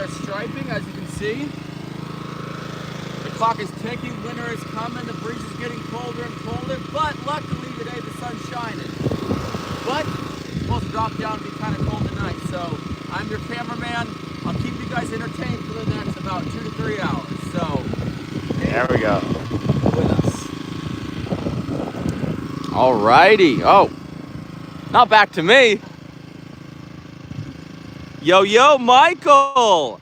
are striping, as you can see. The clock is ticking, winter is coming, the breeze is getting colder and colder, but luckily today the sun's shining. But it's supposed to drop down and be kind of cold tonight, so I'm your cameraman. I'll keep you guys entertained for the next about 2 to 3 hours. So there we go. With us. Alrighty. Oh, not back to me. Yo, Michael.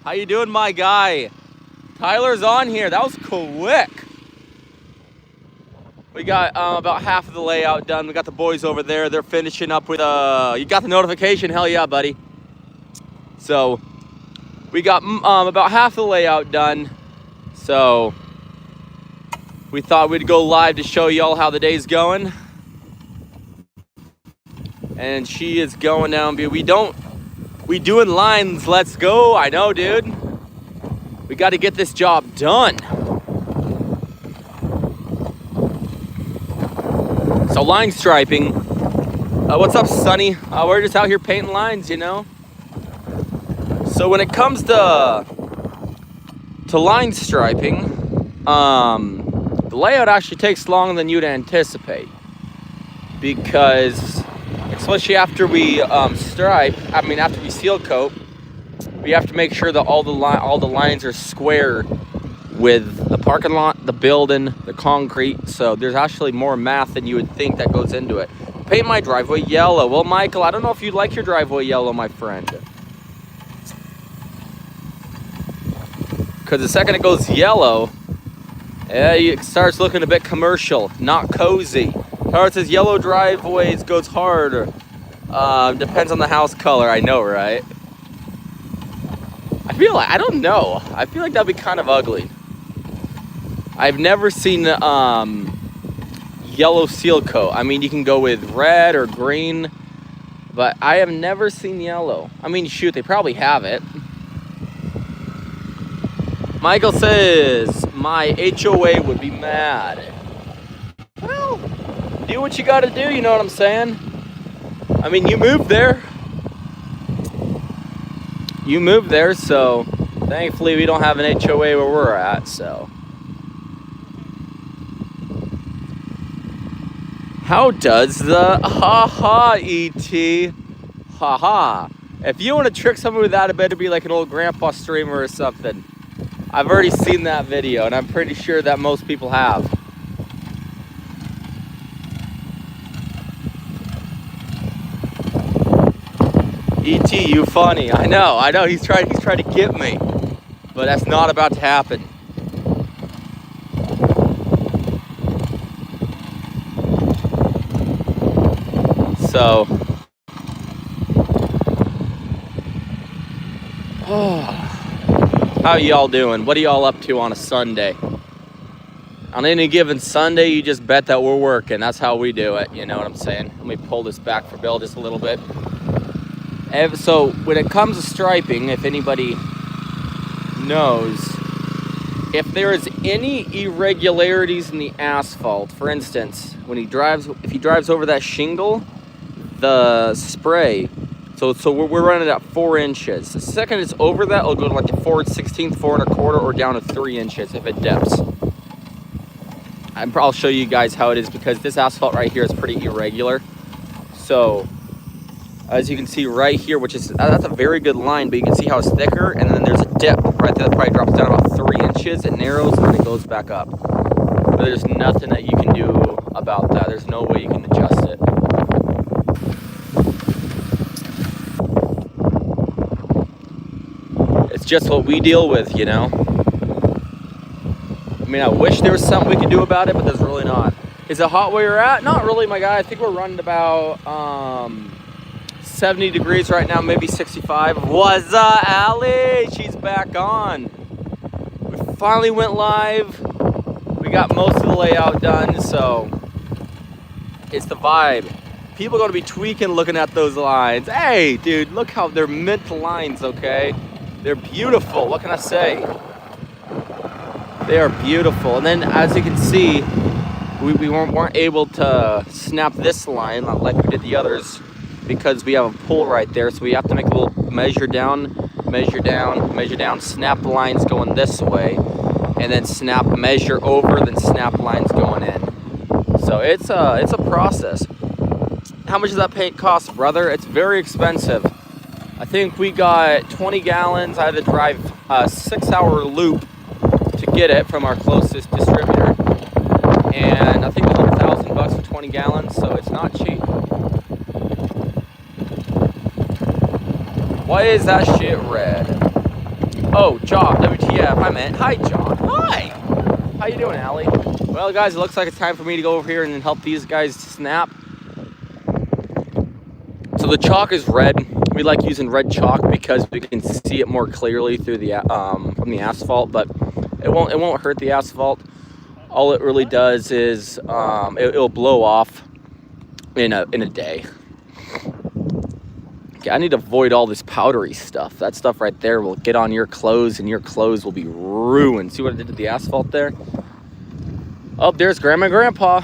How you doing, my guy? Tyler's on here. That was quick. We got about half of the layout done. We got the boys over there. They're finishing up with, you got the notification? Hell yeah, buddy. So we got about half the layout done. So we thought we'd go live to show y'all how the day's going. And she is going down. We doing lines. Let's go. I know, dude. We got to get this job done. So line striping. What's up, Sonny? We're just out here painting lines, you know. So when it comes to line striping, the layout actually takes longer than you'd anticipate, because especially after we after we seal coat, we have to make sure that all the lines are square with the parking lot, the building, the concrete. So there's actually more math than you would think that goes into it. Paint my driveway yellow. Well, Michael, I don't know if you like your driveway yellow, my friend. Because the second it goes yellow, it starts looking a bit commercial, not cozy. Or it says yellow driveways goes hard. Depends on the house color. I know, right? I don't know. I feel like that'd be kind of ugly. I've never seen yellow seal coat. I mean, you can go with red or green, but I have never seen yellow. I mean, shoot, they probably have it. Michael says, my HOA would be mad. Well, do what you gotta do, you know what I'm saying? I mean, you moved there. So thankfully we don't have an HOA where we're at, so. How does the ET? Haha. If you want to trick someone with that, it better be like an old grandpa streamer or something. I've already seen that video, and I'm pretty sure that most people have. ET, you funny. I know. He's trying to get me, but that's not about to happen. So, how y'all doing? What are y'all up to on a Sunday? On any given Sunday, you just bet that we're working. That's how we do it. You know what I'm saying? Let me pull this back for Bill just a little bit. So when it comes to striping, if anybody knows, if there is any irregularities in the asphalt, for instance, if he drives over that shingle, the spray, so we're running at 4 inches. The second it's over that, it'll go to like a 4/16, 4 1/4, or down to 3 inches if it dips. I'll show you guys how it is, because this asphalt right here is pretty irregular. So as you can see right here, that's a very good line, but you can see how it's thicker, and then there's a dip right there that probably drops down about 3 inches. It narrows and then it goes back up. But there's nothing that you can do about that. There's no way you can adjust it. It's just what we deal with, you know? I mean, I wish there was something we could do about it, but there's really not. Is it hot where you're at? Not really, my guy. I think we're running about 70 degrees right now, maybe 65. What's up, Allie? She's back on. We finally went live. We got most of the layout done, so it's the vibe. People are going to be tweaking looking at those lines. Hey, dude, look how they're mint lines, okay? They're beautiful. What can I say? They are beautiful. And then, as you can see, we weren't able to snap this line like we did the others, because we have a pull right there. So we have to make a little measure down measure down, snap lines going this way, and then measure over, then snap lines going in. So it's a process. How much does that paint cost, brother? It's very expensive. I think we got 20 gallons. I had to drive a 6-hour loop to get it from our closest distributor, and I think it's like $1,000 for 20 gallons, so it's not cheap. Why is that shit red? Oh, John, WTF, I meant, hi, John, hi! How you doing, Allie? Well, guys, it looks like it's time for me to go over here and help these guys snap. So the chalk is red. We like using red chalk because we can see it more clearly through the from the asphalt, but it won't hurt the asphalt. All it really does is it'll blow off in a day. Okay, I need to avoid all this powdery stuff. That stuff right there will get on your clothes, and your clothes will be ruined. See what I did to the asphalt there? Oh, there's Grandma and Grandpa.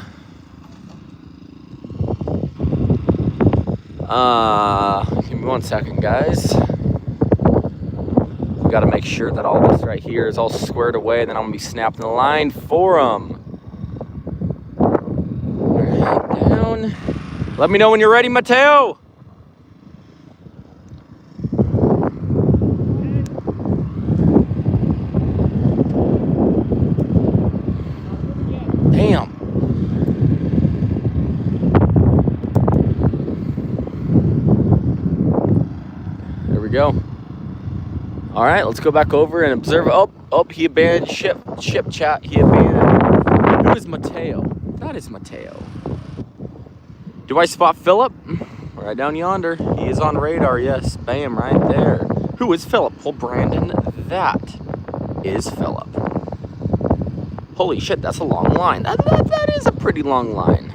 Give me 1 second, guys. We got to make sure that all this right here is all squared away, then I'm going to be snapping the line for them. Right down. Let me know when you're ready, Mateo. Damn. There we go. All right, let's go back over and observe. Oh, he abandoned ship chat. He abandoned. Who is Mateo? That is Mateo. Do I spot Philip? Right down yonder. He is on radar, yes. Bam, right there. Who is Philip? Well, Brandon, that is Philip. Holy shit, that's a long line. That is a pretty long line.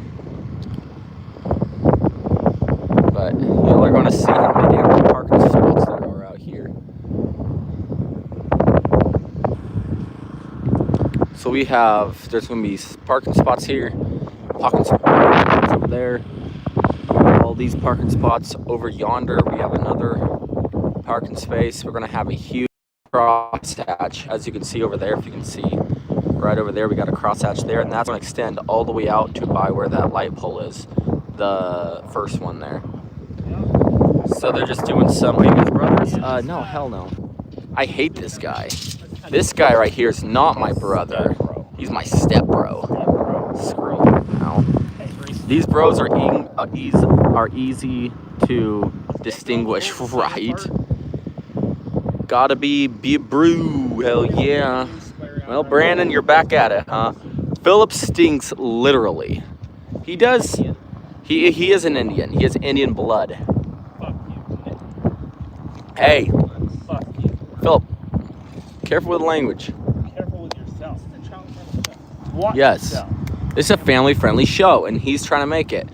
But y'all are going to see how many damn parking spots there are out here. So we have, there's going to be parking spots here, parking spots over there, all these parking spots over yonder. We have another parking space. We're going to have a huge crosshatch, as you can see over there, if you can see. Right over there, we got a crosshatch there, and that's going to extend all the way out to by where that light pole is, the first one there. So they're just doing some. Are you guys brothers? No, hell no. I hate this guy. This guy right here is not my brother. He's my step bro. Screw you now. These bros are easy to distinguish, right? Gotta be brew. Hell yeah. Well, Brandon, you're back at it, huh? Philip stinks literally. He does. He is an Indian. He has Indian blood. Fuck you. Hey. Fuck you. Philip, careful with the language. Careful with yourself. What? Yes. Yourself? This is a family-friendly show, and he's trying to make it.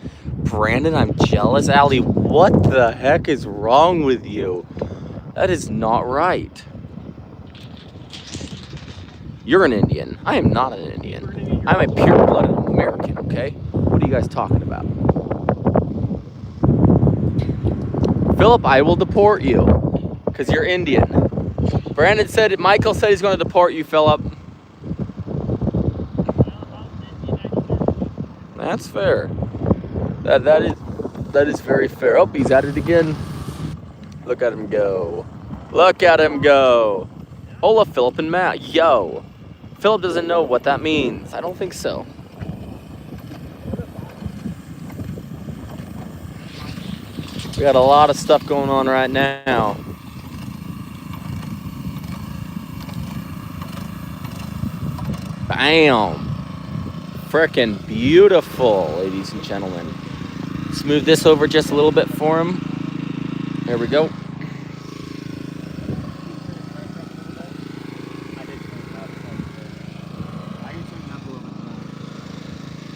Brandon, I'm jealous. Allie, what the heck is wrong with you? That is not right. You're an Indian. I am not an Indian. I'm a pure-blooded American, okay? What are you guys talking about? Philip, I will deport you because you're Indian. Michael said he's going to deport you, Philip. That's fair. That is very fair. Oh, he's at it again. Look at him go. Look at him go. Hola, Philip and Matt. Yo. Philip doesn't know what that means. I don't think so. We got a lot of stuff going on right now. Bam. Frickin' beautiful, ladies and gentlemen. Let's move this over just a little bit for him. There we go.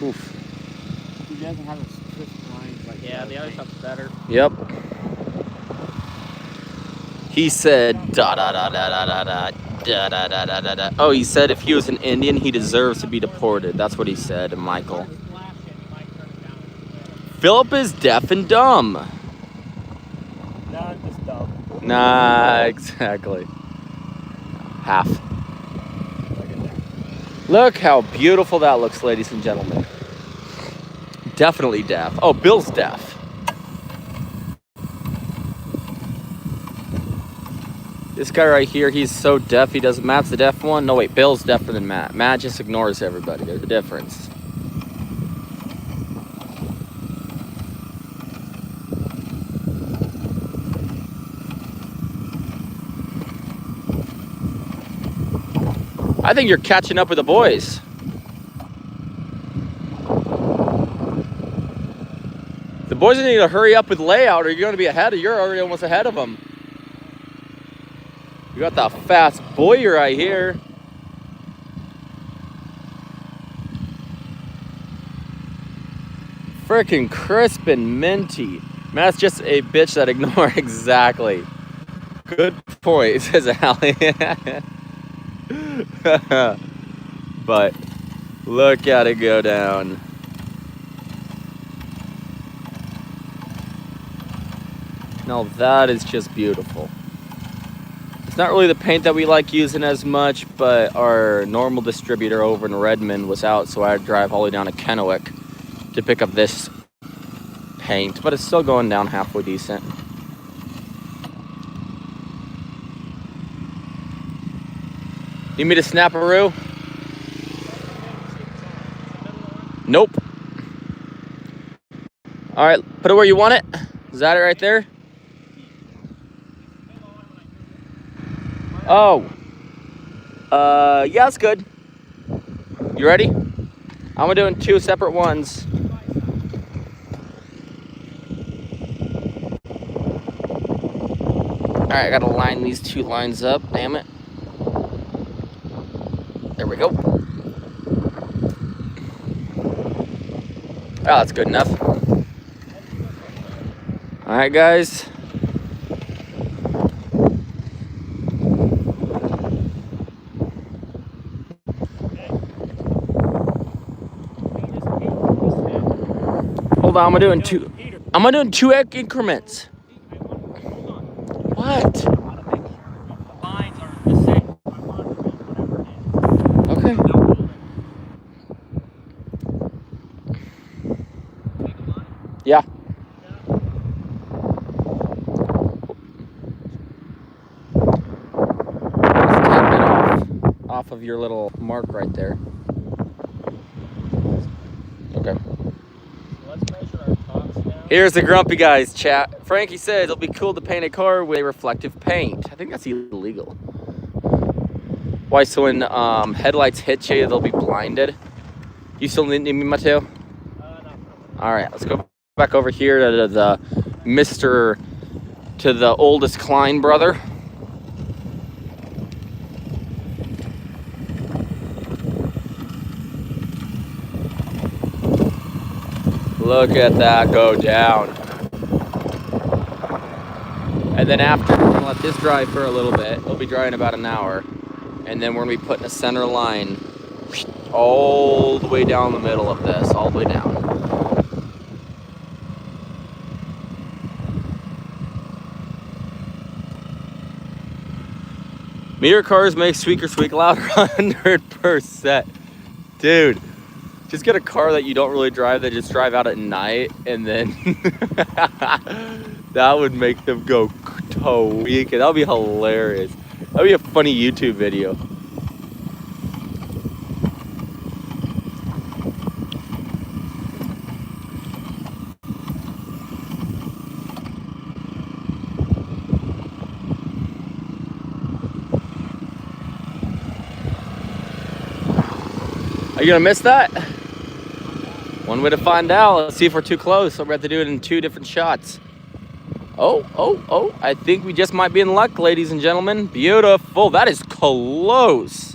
Oof. He doesn't have a crisp line like Yeah, the other stuff's better. Yep. He said da da da da da da da da da da da da da. Oh, he said if he was an Indian, he deserves to be deported. That's what he said, Michael. Philip is deaf and dumb. No, I'm just dumb. Nah, exactly. Half. Look how beautiful that looks, ladies and gentlemen. Definitely deaf. Oh, Bill's deaf. This guy right here, he's so deaf, he doesn't. Matt's the deaf one? No, wait, Bill's deafer than Matt. Matt just ignores everybody. There's a difference. I think you're catching up with the boys. The boys need to hurry up with layout or you're going to be ahead of, you're already almost ahead of them. You got that fast boy right here. Freaking crisp and minty. Man, that's just a bitch that ignore exactly. Good point, says Allie. But look at it go down. Now that is just beautiful. It's not really the paint that we like using as much, but our normal distributor over in Redmond was out, so I had to drive all the way down to Kennewick to pick up this paint, but it's still going down halfway decent. Need me to snap-a-roo? Nope. All right, put it where you want it. Is that it right there? Oh. Yeah, that's good. You ready? I'm doing 2 separate ones. All right, I gotta line these 2 lines up, damn it. There we go. Oh, that's good enough. All right, guys. Hold on, I'm gonna do 2 increments. What? Okay. Yeah. Just tap it off of your little mark right there. Okay. Here's the grumpy guys, chat. Frankie says it'll be cool to paint a car with a reflective paint. I think that's illegal. Why? So when headlights hit you, they'll be blinded. You still need me, Mateo? No. All right, let's go back over here to the to the oldest Klein brother. Look at that go down. And then after, we're gonna let this dry for a little bit. It'll be dry in about an hour. And then we're gonna be putting a center line all the way down the middle of this, all the way down. Mirror cars make squeaker squeak louder 100%. Dude, just get a car that you don't really drive, that just drive out at night, and then that would make them go toe-weak. That would be hilarious. That would be a funny YouTube video. Are you gonna miss that? One way to find out. Let's see if we're too close. So we have to do it in 2 different shots. Oh, I think we just might be in luck, ladies and gentlemen. Beautiful. That is close.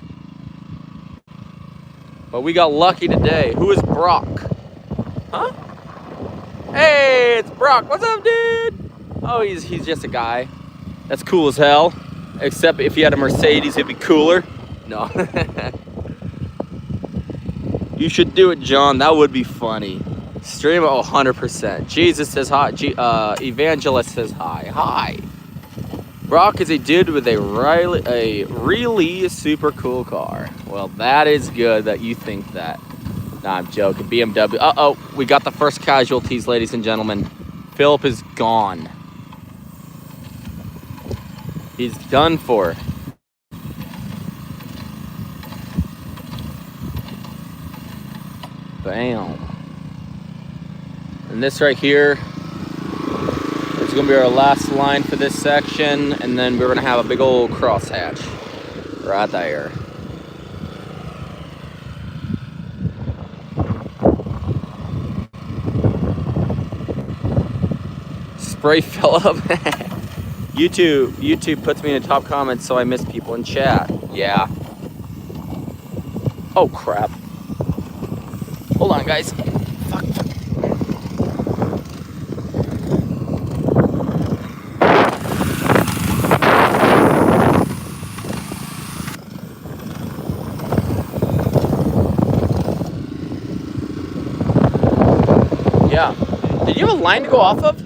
But we got lucky today. Who is Brock? Huh? Hey, it's Brock. What's up, dude? Oh, he's just a guy. That's cool as hell. Except if he had a Mercedes, it'd be cooler. No. You should do it, John. That would be funny. Stream it 100%. Jesus says hi. Evangelist says hi. Hi. Brock is a dude with a really super cool car. Well, that is good that you think that. Nah, I'm joking. BMW. Uh-oh, we got the first casualties, ladies and gentlemen. Philip is gone. He's done for. Bam. And this right here is gonna be our last line for this section, and then we're gonna have a big old crosshatch right there. Spray Phillip. YouTube puts me in the top comments, so I miss people in chat. Yeah. Oh crap. Hold on, guys. Fuck. Yeah. Did you have a line to go off of?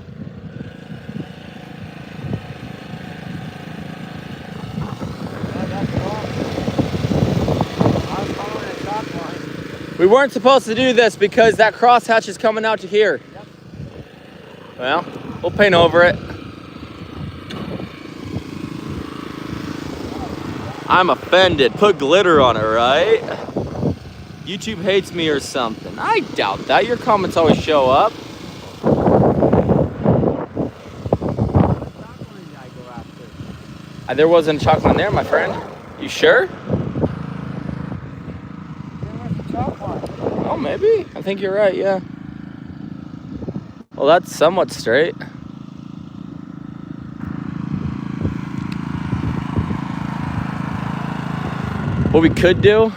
We weren't supposed to do this because that crosshatch is coming out to here. Yep. Well, we'll paint over it. I'm offended. Put glitter on it, right? YouTube hates me or something. I doubt that. Your comments always show up. There wasn't a chalk line there, my friend. You sure? Oh, maybe. I think you're right, yeah. Well, that's somewhat straight. What we could do,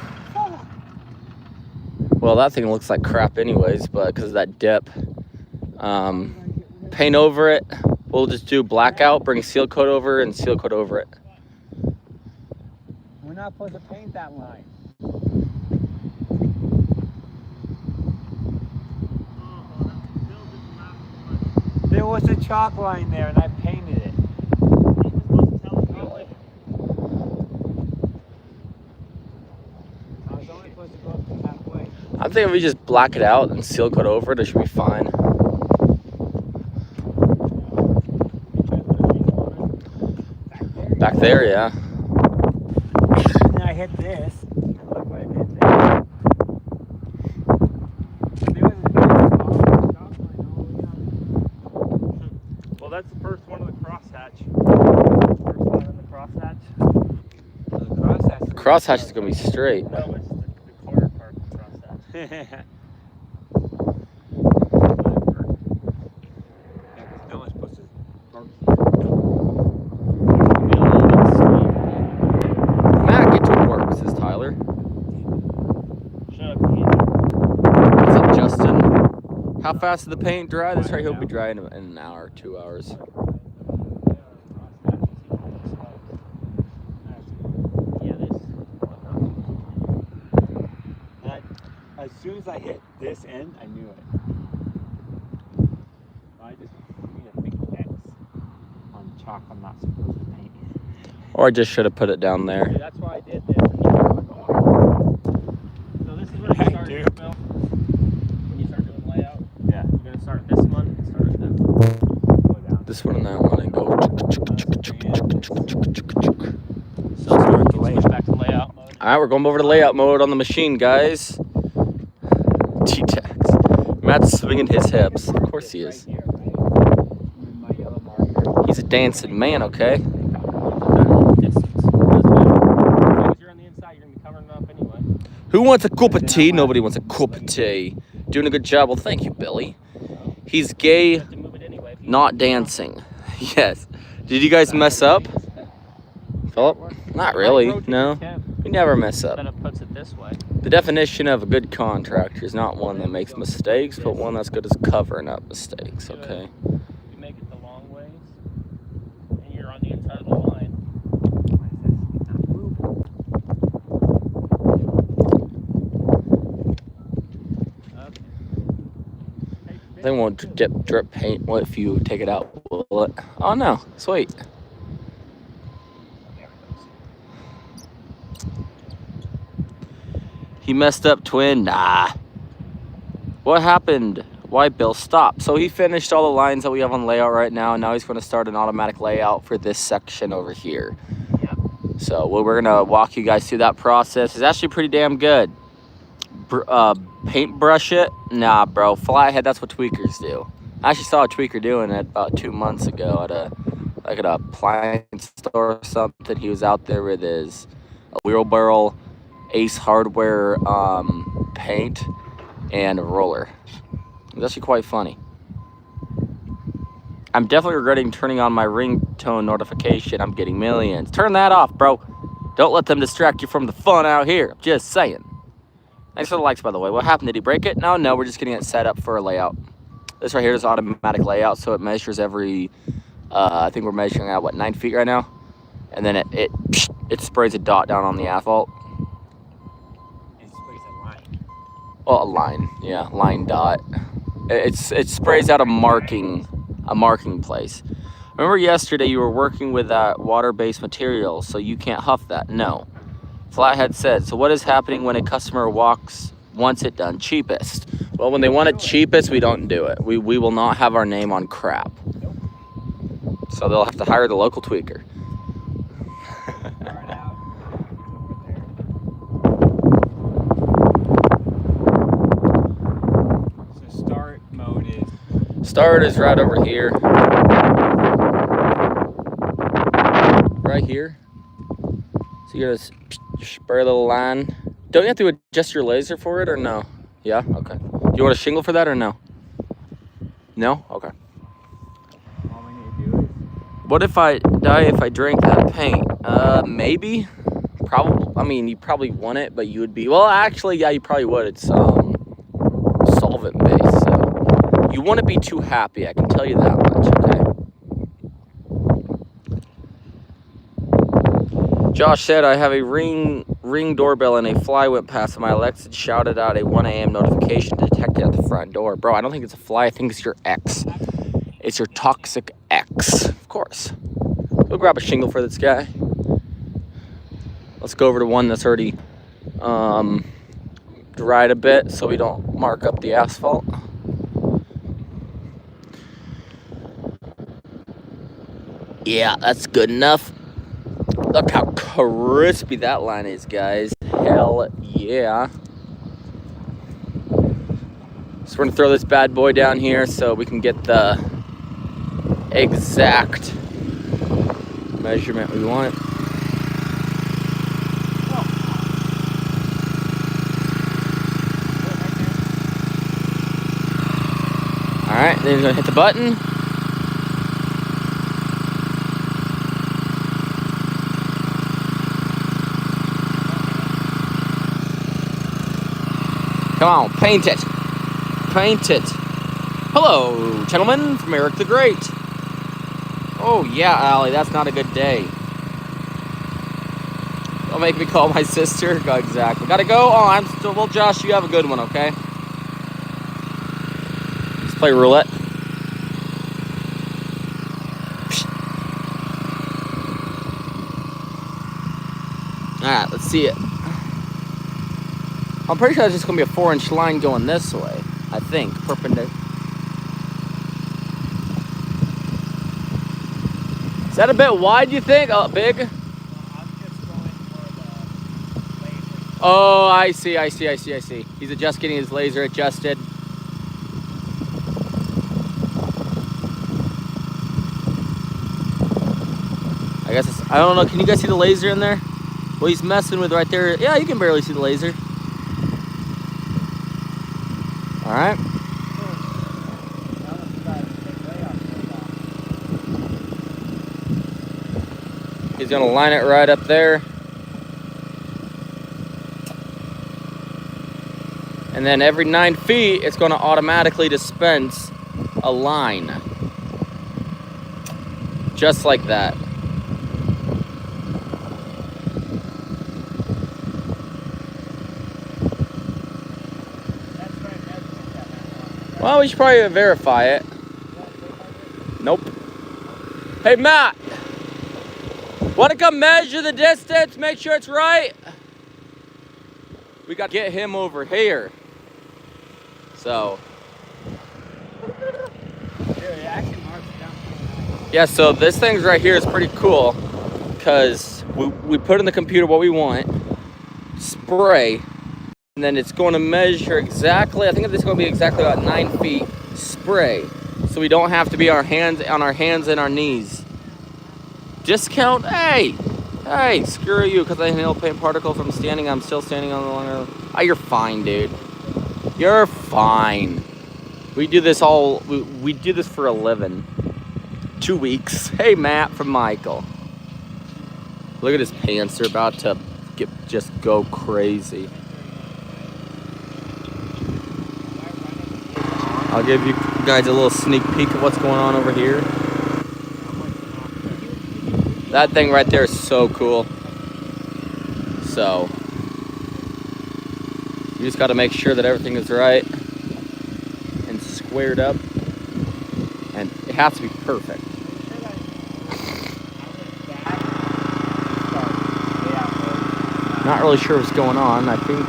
well, that thing looks like crap anyways, but because of that dip, paint over it. We'll just do blackout, bring seal coat over, and seal coat over it. We're not supposed to paint that line. There was a chalk line there, and I painted it. I was only supposed to go up to halfway. I think if we just black it out and seal coat over it, it should be fine. Back there, yeah. And I hit this. Look what I did there. Well, that's the first one of the crosshatch. First one of the crosshatch. The crosshatch is gonna be straight. No, it's the corner part of the crosshatch. No one's supposed to park Matt, get to work, says Tyler. Shut up, Keith. What's up, Justin? How fast is the paint dry? This right here will be dry in an hour, 2 hours. As soon as I hit this end, I knew it. I just made a big X on chalk I'm not supposed to paint. Or I just should have put it down there. See, that's why I did this. So this is where you start, Phil. When you start doing layout. Yeah. You're going to start this one and start at that one. Go down. This one and that one and go. So start to switch back to layout mode. Alright, we're going over to layout mode on the machine, guys. T-Tax. Matt's swinging his hips. Of course he is. He's a dancing man, okay? Who wants a cup of tea? Nobody wants a cup of tea. Doing a good job. Well, thank you, Billy. He's gay, not dancing. Yes. Did you guys mess up? Philip? Not really. No. We never mess up. Then it puts it this way. The definition of a good contractor is not one that makes mistakes, but one that's good at covering up mistakes, okay? You make it the long ways, and you're on the inside of the line. They won't drip paint if you take it out, will it? Oh no, sweet. He messed up, twin. Nah. What happened? Why, Bill? Stop. So he finished all the lines that we have on layout right now, and now he's going to start an automatic layout for this section over here. Yep. So we're going to walk you guys through that process. It's actually pretty damn good. Paintbrush it? Nah, bro. Flathead, that's what tweakers do. I actually saw a tweaker doing it about 2 months ago at a appliance store or something. He was out there with his wheelbarrow, Ace Hardware paint, and a roller. It's actually quite funny. I'm definitely regretting turning on my ringtone notification. I'm getting millions. Turn that off, bro. Don't let them distract you from the fun out here. Just saying. Thanks for the likes, by the way. What happened? Did he break it? No, we're just getting it set up for a layout. This right here is automatic layout, so it measures every, I think we're measuring out, what, 9 feet right now? And then it sprays a dot down on the asphalt. It sprays a line. Well, a line, yeah, line dot. It sprays out a marking place. Remember yesterday you were working with that water-based material, so you can't huff that. No. Flathead said, so what is happening when a customer wants it done cheapest? Well, when they want it cheapest, we don't do it. We will not have our name on crap. Nope. So they'll have to hire the local tweaker. Start out over there. So start mode is... Start is right over here. Right here. So you're gonna spray a little line. Don't you have to adjust your laser for it or no? Yeah? Okay. Do you want a shingle for that or no? No? Okay. All we need to do is... What if I die if I drink that paint? Maybe. Probably. I mean, you probably want it, but you would be... Well, actually, yeah, you probably would. It's solvent based, so... You wouldn't be too happy, I can tell you that much, okay? Josh said, I have a ring doorbell and a fly went past and my Alexa shouted out a 1 a.m. notification detected at the front door. Bro, I don't think it's a fly. I think it's your ex. It's your toxic ex. Of course. Go grab a shingle for this guy. Let's go over to one that's already dried a bit so we don't mark up the asphalt. Yeah, that's good enough. Look how crispy that line is, guys. Hell yeah. So we're gonna throw this bad boy down here so we can get the exact measurement we want. All right, then he's gonna hit the button. Come on, paint it. Paint it. Hello, gentlemen, from Eric the Great. Oh, yeah, Allie, that's not a good day. Don't make me call my sister. Go, exactly. Gotta go. Oh, I'm still... Well, Josh, you have a good one, okay? Let's play roulette. Alright, let's see it. I'm pretty sure it's just going to be a 4-inch line going this way. I think. Perpendicular. Is that a bit wide, you think? Oh, big? I'm just going for the laser. Oh, I see. He's just getting his laser adjusted. I guess it's... I don't know. Can you guys see the laser in there? Well, he's messing with right there. Yeah, you can barely see the laser. All right. He's gonna line it right up there. And then every 9 feet, it's gonna automatically dispense a line. Just like that. Well, we should probably verify it. Nope. Hey, Matt. Want to come measure the distance? Make sure it's right. We got to get him over here. So. Yeah, so this thing's right here is pretty cool because we put in the computer what we want, spray, and then it's going to measure exactly, I think it's going to be exactly about 9 feet spray. So we don't have to be on our hands and our knees. Discount? Hey, screw you, because I inhaled paint particle from standing. I'm still standing on the line. Oh, you're fine, dude. You're fine. We do this we do this for a living. 2 weeks. Hey, Matt from Michael. Look at his pants. They're about to just go crazy. I'll give you guys a little sneak peek of what's going on over here. That thing right there is so cool. So, you just got to make sure that everything is right and squared up. And it has to be perfect. Not really sure what's going on. I think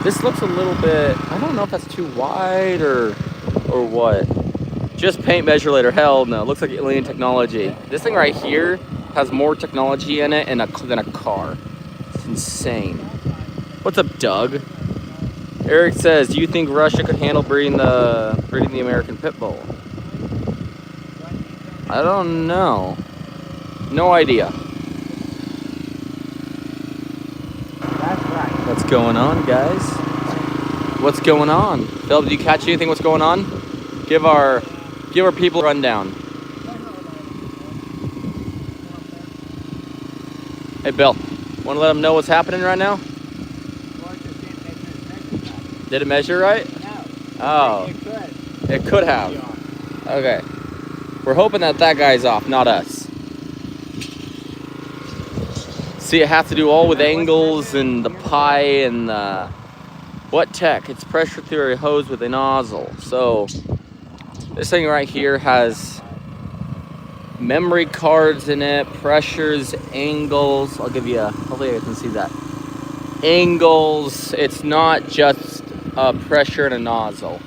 this looks a little bit, I don't know if that's too wide or what. Just paint measure later. Hell no. It looks like alien technology. This thing right here has more technology in it than a car. It's insane. What's up, Doug? Eric says, do you think Russia could handle breeding the American pit bull? I don't know. No idea. That's right. What's going on, guys? What's going on? Phil, did you catch anything? What's going on? Give our people a rundown. Hey, Bill, want to let them know what's happening right now? Did it measure right? No. Oh. It could. It could have. Okay. We're hoping that guy's off, not us. See, it has to do all with angles and the pie and the... What tech? It's pressure through a hose with a nozzle. So, this thing right here has memory cards in it, pressures, angles. I'll give you hopefully I can see that. Angles. It's not just a pressure and a nozzle.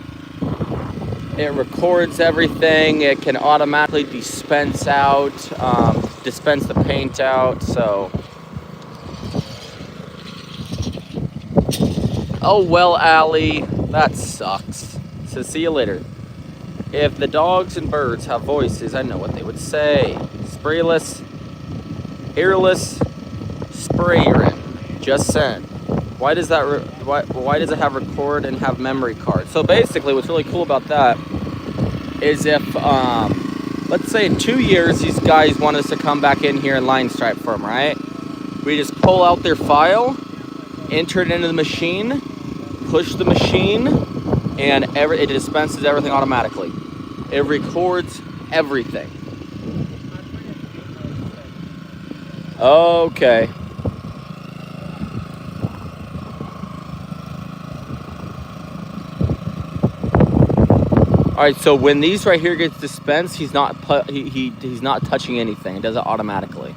It records everything. It can automatically dispense the paint out. So, oh well, Allie, that sucks. So see you later. If the dogs and birds have voices, I know what they would say. Sprayless, airless, sprayer. Just send. Why does that? Why does it have record and have memory card? So basically, what's really cool about that is if, let's say in 2 years, these guys want us to come back in here and line stripe for them, right? We just pull out their file, enter it into the machine, push the machine, and it dispenses everything automatically. It records everything. Okay. All right, so when these right here gets dispensed, he's not touching anything. It does it automatically.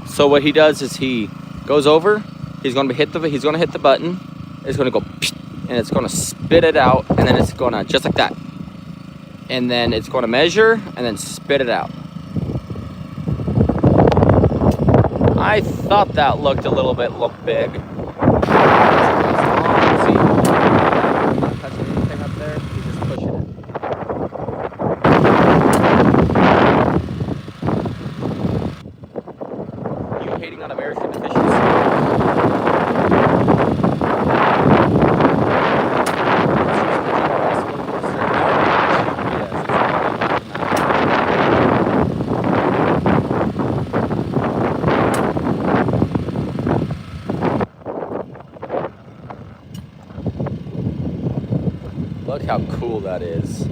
So what he does is he goes over. He's going to hit the button. It's going to go, and it's going to spit it out, and then it's going to just like that. And then it's going to measure and then spit it out. I thought that looked a little bit big. See, not touching anything up there. He's just pushing it. You hating on American efficiency? Look how cool that is.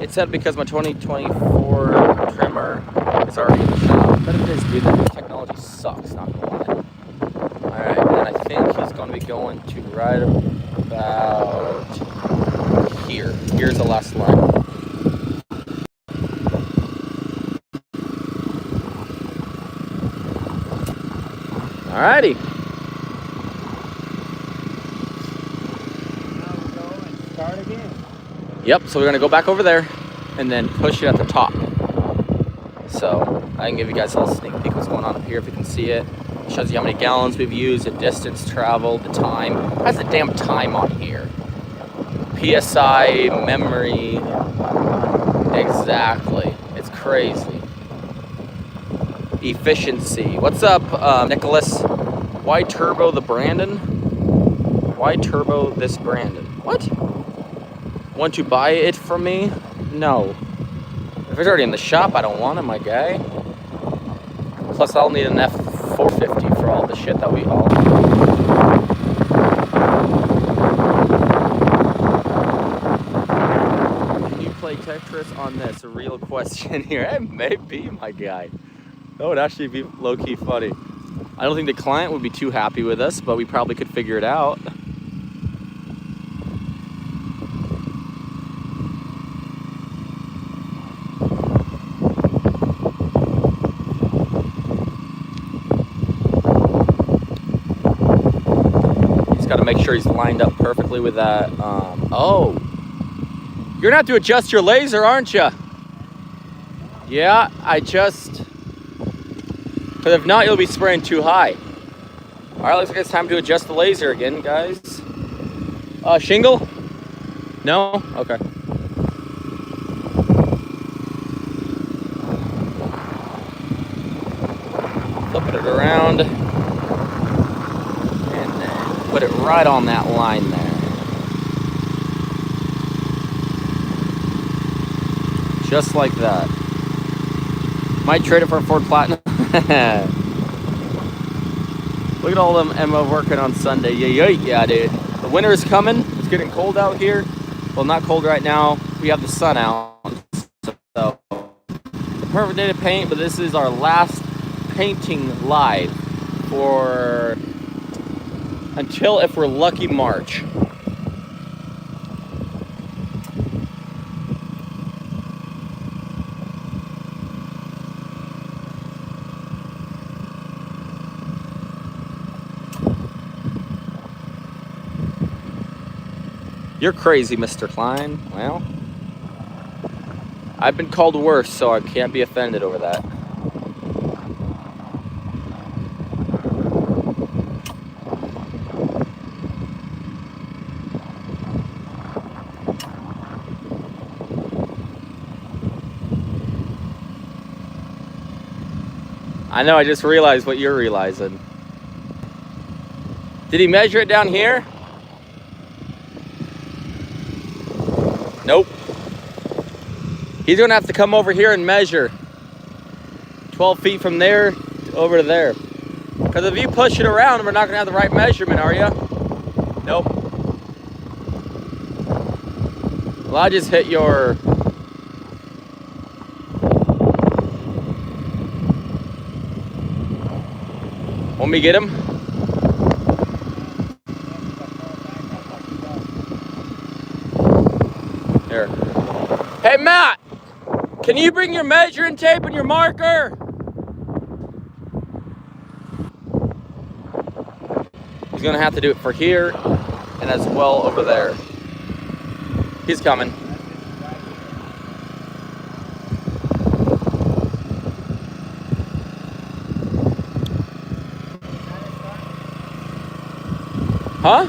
It said because my 2024 trimmer is already in the shop. But it is, dude. That new technology sucks, not gonna lie. think he's going to be going to right about here. Here's the last line. Alrighty. Now we go and start again. Yep, so we're going to go back over there and then push it at the top. So I can give you guys a little sneak peek what's going on up here if you can see it. It shows you how many gallons we've used, the distance traveled, the time. It has the damn time on here. PSI, memory. Exactly. It's crazy. Efficiency. What's up, Nicholas? Why turbo the Brandon? Why turbo this Brandon? What? Want to buy it from me? No. If it's already in the shop, I don't want it, my guy. Plus, I'll need an F450 for all the shit that we haul. Can you play Tetris on this? A real question here. It may be, my guy. That would actually be low-key funny. I don't think the client would be too happy with us, but we probably could figure it out. Got to make sure he's lined up perfectly with that. Oh, you're gonna have to adjust your laser, aren't you? Yeah, I just, because if not, you'll be spraying too high. All right, looks like it's time to adjust the laser again, guys. Shingle? No? Okay. Flipping it around. Put it right on that line there. Just like that. Might trade it for a Ford Platinum. Look at all them Emma working on Sunday. Yeah, dude. The winter is coming. It's getting cold out here. Well, not cold right now. We have the sun out. So, the perfect day to paint, but this is our last painting live for... until, if we're lucky, March. You're crazy, Mr. Klein. Well, I've been called worse, so I can't be offended over that. I know, I just realized what you're realizing. Did he measure it down here? Nope. He's gonna have to come over here and measure 12 feet from there over to there. Because if you push it around, we're not gonna have the right measurement, are you? Nope. Well, I just hit your... Want me to get him? There. Hey, Matt! Can you bring your measuring tape and your marker? He's gonna have to do it for here and as well over there. He's coming. Huh?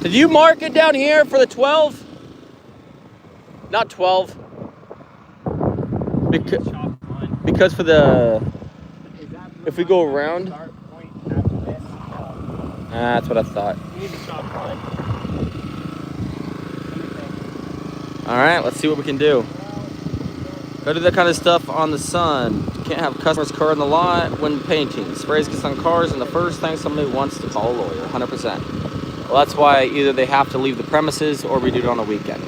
Did you mark it down here for the 12? Not 12. Because for the... If we go around... That's what I thought. Alright, let's see what we can do. Go do that kind of stuff on the sun. You can't have customers' car in the lot when painting. Sprays gets on cars, and the first thing somebody wants to call a lawyer, 100%. Well, that's why either they have to leave the premises or we do it on a weekend.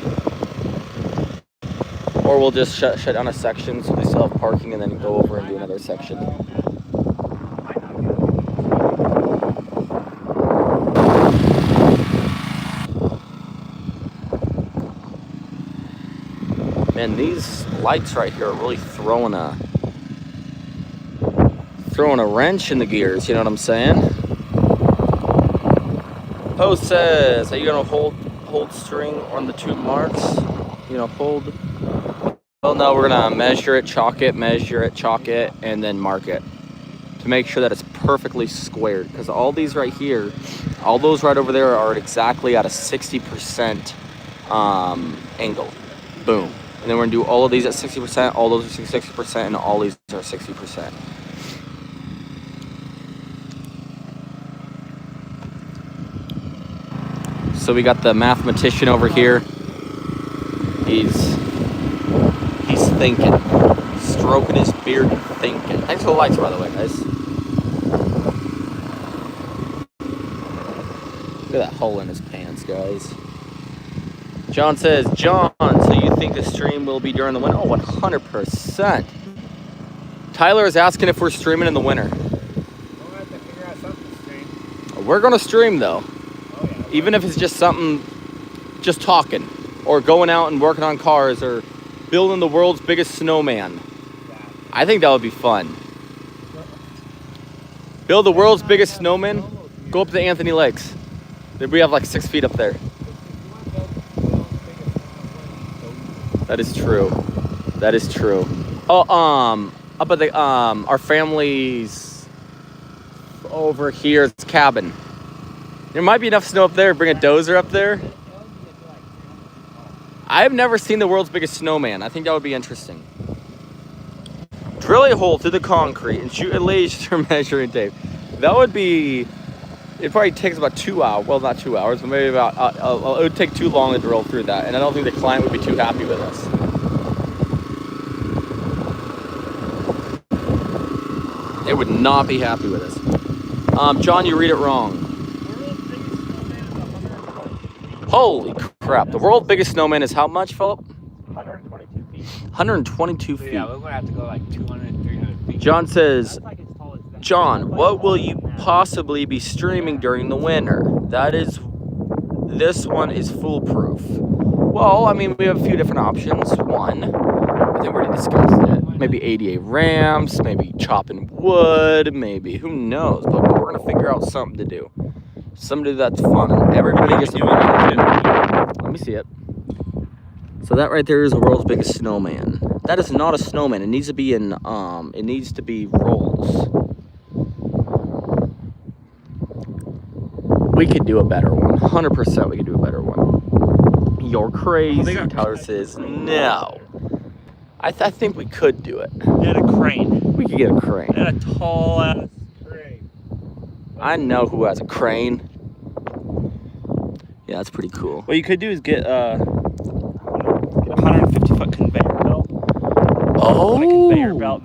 Or we'll just shut down a section so they still have parking and then go over and do another section. Man, these lights right here are really throwing a wrench in the gears, you know what I'm saying? Post says, are you gonna hold string on the two marks? You know, hold. Well, no, we're gonna measure it, chalk it, and then mark it to make sure that it's perfectly squared. Because all these right here, all those right over there are exactly at a 60% angle. Boom. And then we're gonna do all of these at 60%, all those are 60%, and all these are 60%. So we got the mathematician over here. He's thinking, stroking his beard and thinking. Thanks for the lights, by the way, guys. Look at that hole in his pants, guys. John says, John, so you think the stream will be during the winter? Oh, 100%. Tyler is asking if we're streaming in the winter. We'll have to figure out something to stream. We're going to stream, though. Oh, yeah. Even if it's just something, just talking. Or going out and working on cars. Or building the world's biggest snowman. I think that would be fun. Build the world's biggest snowman. Go up to Anthony Lakes. We have like 6 feet up there. That is true. That is true. Oh, up at the our family's over here's cabin. There might be enough snow up there. Bring a dozer up there. I've never seen the world's biggest snowman. I think that would be interesting. Drill a hole through the concrete and shoot a laser measuring tape. That would be. It probably takes about 2 hours. Well, not 2 hours, but maybe about. It would take too long to drill through that, and I don't think the client would be too happy with us. They would not be happy with us. John, you read it wrong. Holy crap! The world's biggest snowman is how much, Philip? 122 feet. 122 feet. Yeah, we're gonna have to go like 200, 300 feet. John says. That's like as tall as that. John, what will you possibly be streaming during the winter? This one is foolproof. Well, I mean, we have a few different options. One, I think we already discussed it. Maybe ADA ramps, maybe chopping wood, maybe, who knows? But we're going to figure out something to do. Something that's fun. And everybody gets to Let me see it. So that right there is the world's biggest snowman. That is not a snowman. It needs to be in, it needs to be rolls. We could do a better one. 100% we could do a better one. You're crazy, Tyler says. No. I think we could do it. Get a crane. We could get a crane. Get a tall ass crane. I know who has a crane. Yeah, that's pretty cool. What you could do is get a 150-foot conveyor belt. Oh. Like a conveyor belt.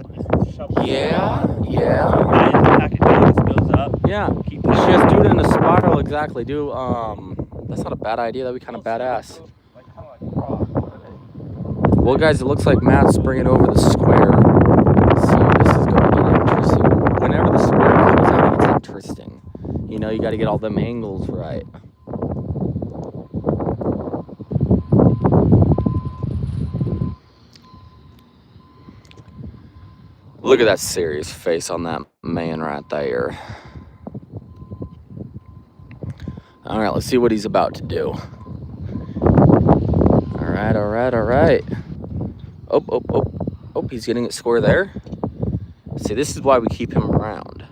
Yeah, yeah. Pack it down as it goes up. Yeah. Just do it in a spiral, exactly. That's not a bad idea. That'd be kind of badass. Well, guys, it looks like Matt's bringing over the square. So this is going to get interesting. Whenever the square comes out, it's interesting. You know, you got to get all them angles right. Look at that serious face on that man right there. All right, let's see what he's about to do. All right, all right, all right. Oh, he's getting it square there. See, this is why we keep him around.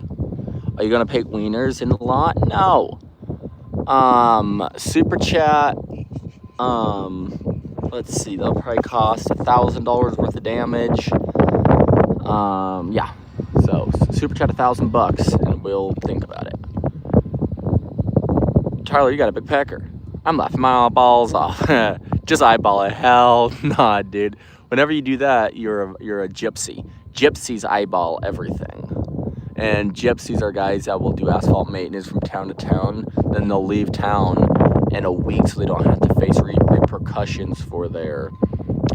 Are you gonna pick wieners in the lot? No. Super chat. Let's see, they'll probably cost $1,000 worth of damage. Yeah. So super chat $1,000 and we'll think about it. Tyler, you got a big pecker. I'm laughing my eyeballs off. Just eyeball it. Hell nah, dude. Whenever you do that, you're a gypsy. Gypsies eyeball everything. And gypsies are guys that will do asphalt maintenance from town to town. Then they'll leave town in a week so they don't have to face repercussions for their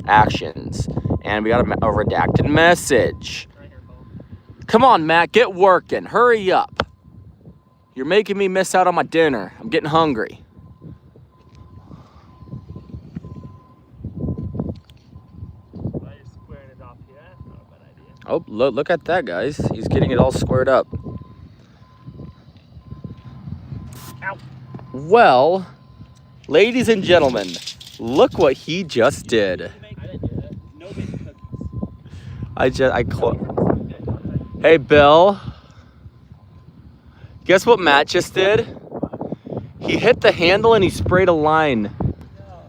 actions. And we got a redacted message. Come on, Matt, get working. Hurry up. You're making me miss out on my dinner. I'm getting hungry. Oh, look at that, guys. He's getting it all squared up. Ow. Well, ladies and gentlemen, look what he just did. I didn't do that. No bacon cookies. Hey, Bill. Guess what Matt just did? He hit the handle and he sprayed a line.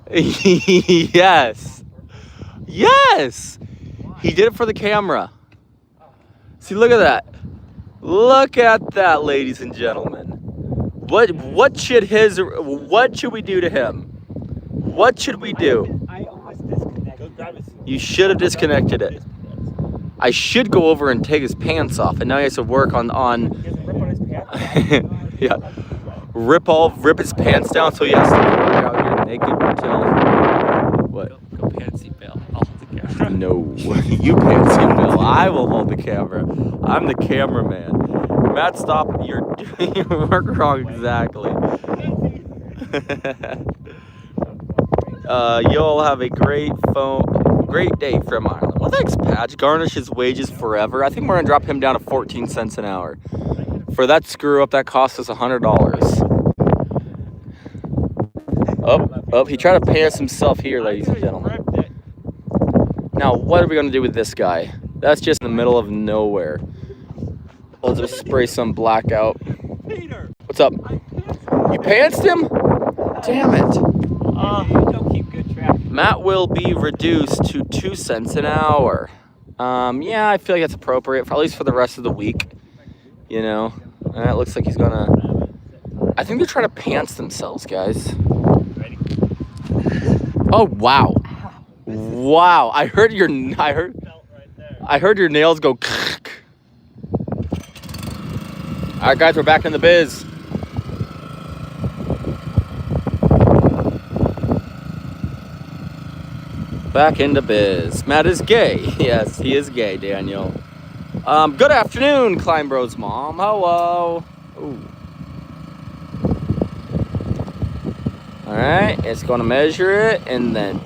Yes. Yes. He did it for the camera. See, look at that. Look at that, ladies and gentlemen. What should we do to him? What should we do? I almost disconnected. You should have disconnected it. I should go over and take his pants off, and now he has to work on yeah, rip his pants down, so he has to work out here naked until what? Go pantsy Bill. I'll hold the camera. No, you pantsy Bill. I will hold the camera. I'm the cameraman. Matt, stop. You're doing your work wrong exactly. You'll have a great day from Ireland. Well, thanks, Patch. Garnish his wages forever. I think we're gonna drop him down to 14 cents an hour. For that screw up, that cost us $100. Oh, he tried to pants himself here, ladies and gentlemen. Now, what are we gonna do with this guy? That's just in the middle of nowhere. We'll just spray some black out. What's up? You pantsed him? Damn it. You don't keep good track. Matt will be reduced to 2 cents an hour. Yeah, I feel like that's appropriate, for at least for the rest of the week. You know, and it looks like he's gonna. I think they're trying to pants themselves, guys. Oh wow, wow! I heard your nails go. All right, guys, we're back in the biz. Back into biz. Matt is gay. Yes, he is gay, Daniel. Good afternoon, KleinBros mom. Hello. Ooh. All right, it's going to measure it, and then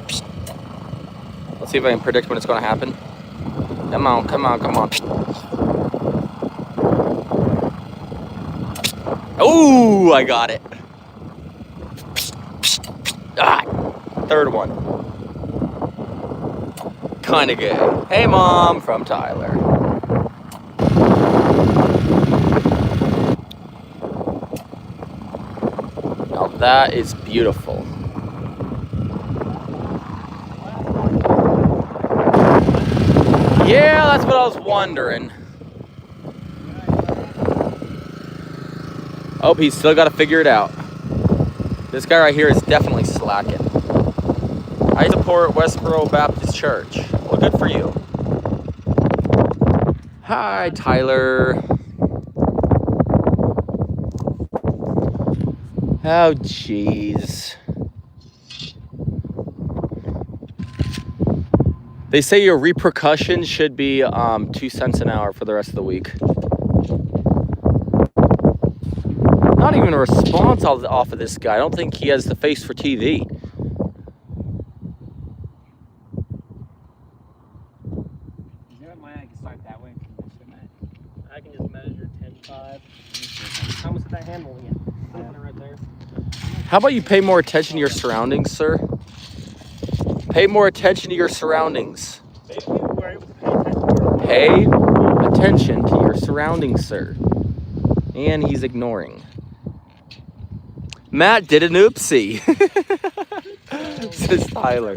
let's see if I can predict when it's going to happen. Come on. Ooh, I got it. Third one. Kinda good. Hey, Mom, from Tyler. Now that is beautiful. Yeah, that's what I was wondering. Oh, he's still got to figure it out. This guy right here is definitely slacking. I support Westboro Baptist Church. Well, good for you. Hi, Tyler. Oh, jeez. They say your repercussions should be 2 cents an hour for the rest of the week. Not even a response off of this guy. I don't think he has the face for TV. I can just measure 10.5. How much is that handle again? Put it right there. How about you pay more attention to your surroundings, sir? Pay more attention to your surroundings. Pay attention to your surroundings, sir. And he's ignoring. Matt did an oopsie. Says Tyler.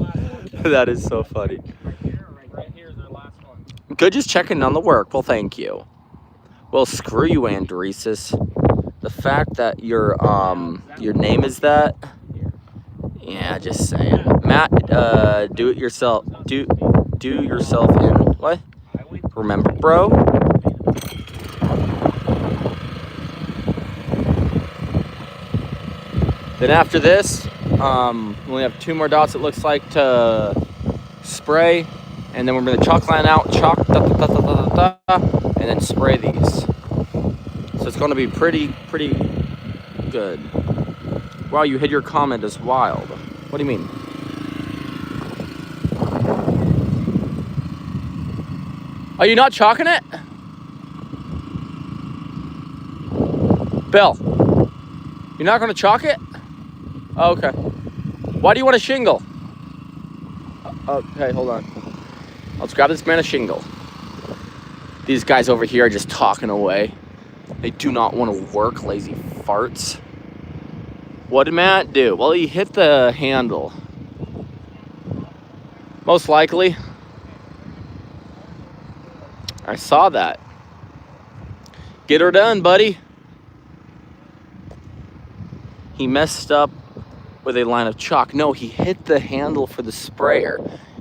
That is so funny. Right here is our last one. Good, just checking on the work. Well, thank you. Well, screw you, Andreesus. The fact that your name is that. Yeah, just saying. Matt, do it yourself. Do yourself in. What? Remember, bro? Then after this, we only have 2 more dots, it looks like, to spray. And then we're going to chalk line out, and then spray these. So it's going to be pretty good. Wow, you hid your comment as wild. What do you mean? Are you not chalking it? Bill, you're not going to chalk it? Oh, okay. Why do you want a shingle? Okay, hold on. Let's grab this man a shingle. These guys over here are just talking away. They do not want to work, lazy farts. What did Matt do? Well, he hit the handle. Most likely. I saw that. Get her done, buddy. He messed up with a line of chalk. No, he hit the handle for the sprayer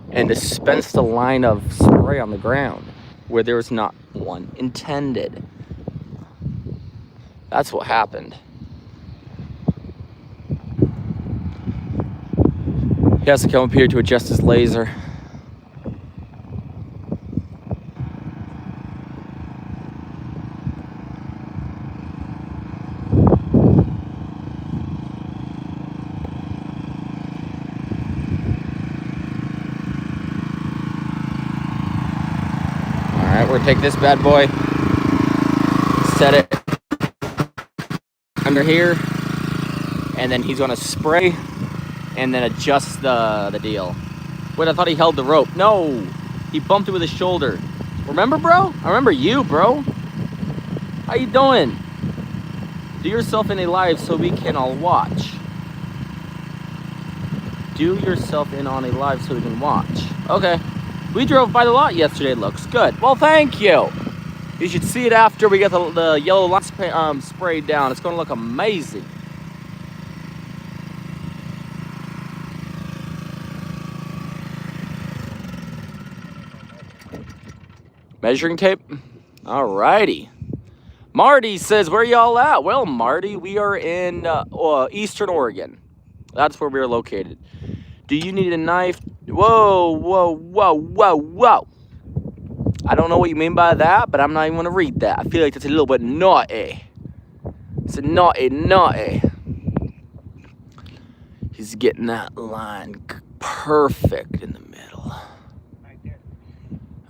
and dispensed a line of spray on the ground where there was not one intended. That's what happened. He has to come up here to adjust his laser. We're gonna take this bad boy, set it under here, and then he's gonna spray and then adjust the deal. Wait, I thought he held the rope. No, he bumped it with his shoulder. Remember, bro? I remember you, bro. How you doing? Do yourself in a live so we can all watch. Do yourself in on a live so we can watch. Okay. We drove by the lot yesterday. It looks good. Well, thank you. You should see it after we get the yellow line sprayed down. It's going to look amazing. Measuring tape. Alrighty. Marty says, where y'all at? Well, Marty, we are in Eastern Oregon. That's where we're located. Do you need a knife? Whoa, whoa, whoa, whoa, whoa. I don't know what you mean by that, but I'm not even going to read that. I feel like that's a little bit naughty. It's a naughty. He's getting that line perfect in the middle. Right there.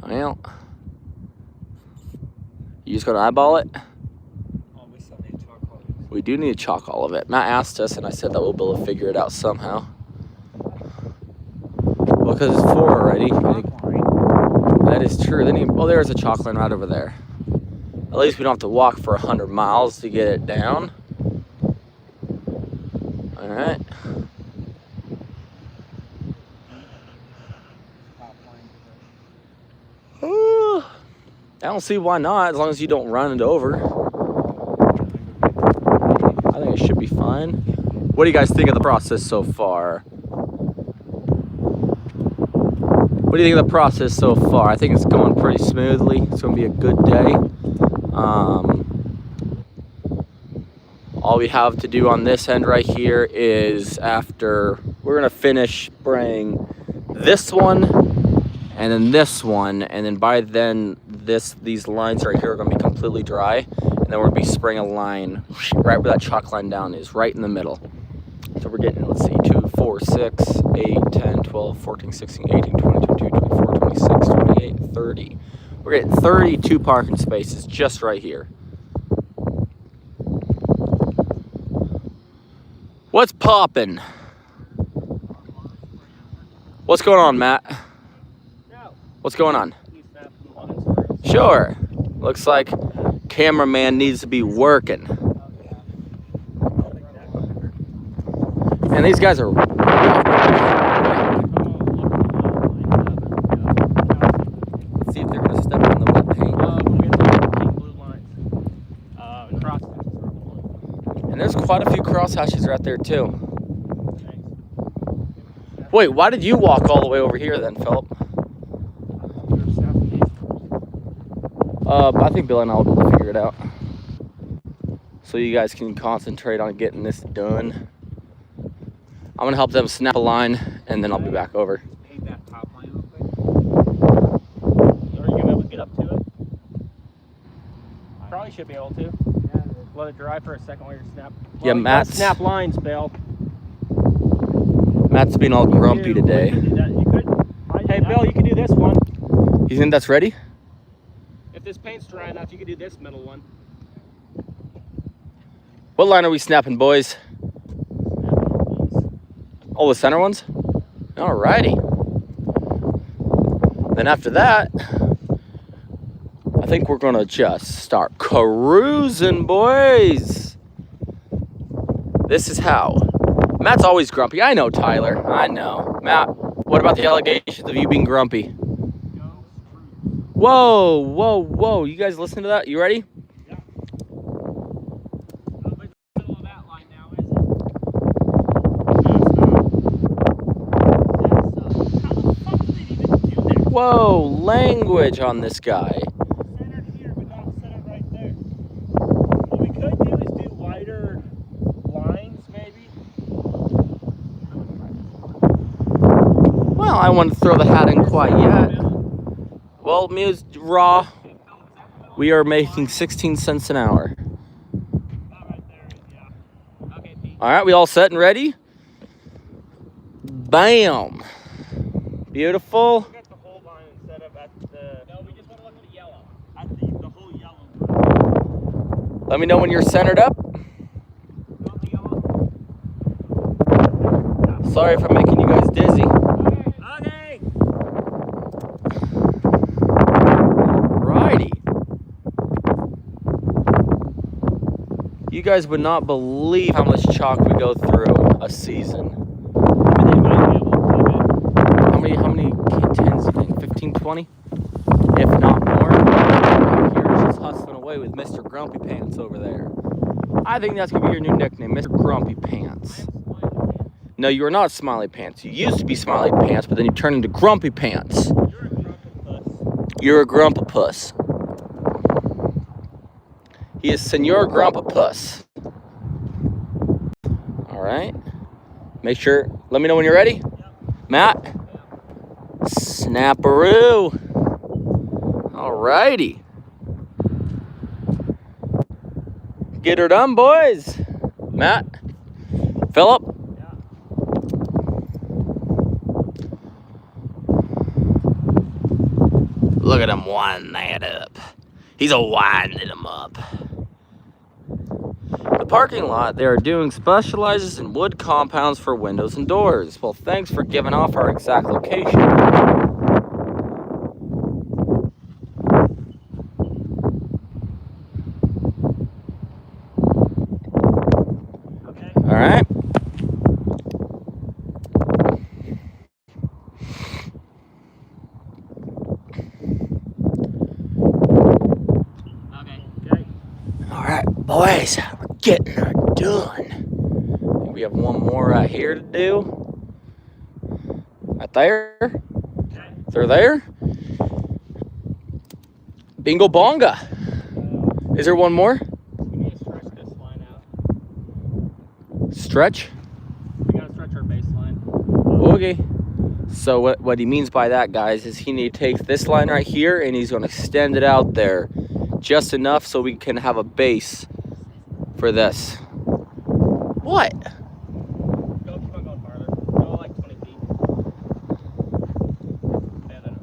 Well, you just going to eyeball it? Oh, we still need to chalk all of it. We do need to chalk all of it. Matt asked us, and I said that we'll be able to figure it out somehow. Well, because it's 4 already. That is true. Then there's a chalk line right over there. At least we don't have to walk for 100 miles to get it down. All right. I don't see why not, as long as you don't run it over. I think it should be fine. What do you guys think of the process so far? What do you think of the process so far? I think it's going pretty smoothly. It's going to be a good day. All we have to do on this end right here is after we're going to finish spraying this one and then this one, and then by then these lines right here are going to be completely dry, and then we're going to be spraying a line right where that chalk line down is, right in the middle. So we're getting, let's see, 2, 4, 6, 8, 10, 12, 14, 16, 18, 20, 22, 24, 26, 28, 30. We're getting 32 parking spaces just right here. What's poppin'? What's going on, Matt? What's going on? Sure. Looks like cameraman needs to be working. And these guys are... Let's see if they're going to step on the wet paint. And there's quite a few crosshatches right there, too. Wait, why did you walk all the way over here then, Philip? I think Bill and I will be able to figure it out. So you guys can concentrate on getting this done. I'm going to help them snap a line, and then I'll be back over. That top line real quick. Are you going to be able to get up to it? Probably should be able to. Yeah. Let it dry for a second while you're snap. Yeah, Matt's... Snap lines, Bill. Matt's been all grumpy today. You could. Hey, Bill, you can do this one. You think that's ready? If this paint's dry enough, you could do this middle one. What line are we snapping, boys? Oh, the center ones? Alrighty. Then after that, I think we're gonna just start cruising, boys. This is how. Matt's always grumpy. I know, Tyler. I know. Matt, what about the allegations of you being grumpy? Whoa, whoa, whoa. You guys listen to that? You ready? Yeah. Nobody's in the middle of that line now, is it? How the fuck did they even do that? Whoa, language on this guy. Centered here, but not centered right there. What we could do is do wider lines, maybe. Well, I wouldn't throw the hat in quite yet. Well, Muse raw. We are making 16 cents an hour. All right, we all set and ready? Bam. Beautiful. Look at the whole line instead of at the... No, we just want to look at the yellow. At the whole yellow. Let me know when you're centered up. Sorry if I'm making you guys dizzy. Okay. Righty. You guys would not believe how much chalk we go through a season. How many tens do you think? 15, 20? If not more. Here's just hustling away with Mr. Grumpy Pants over there. I think that's gonna be your new nickname, Mr. Grumpy Pants. No, you are not Smiley Pants. You used to be Smiley Pants, but then you turned into Grumpy Pants. You're a grumpapus. He is Senor Grumpapus. All right. Make sure. Let me know when you're ready. Yep. Matt. Snapperoo. All righty. Get her done, boys. Matt. Philip. Look at him winding that up. He's a winding him up. The parking lot they are doing specializes in wood compounds for windows and doors. Well, thanks for giving off our exact location. Okay. All right. Boys, we're getting her done. We have one more right here to do. Right there. Okay. They're there. Bingo bonga. Is there one more? We need to stretch this line out. Stretch? We gotta stretch our baseline. Okay. So what he means by that, guys, is he takes this line right here and he's going to extend it out there just enough so we can have a base for this. What? Go, keep on going farther. Go like 20 feet. Yeah, then.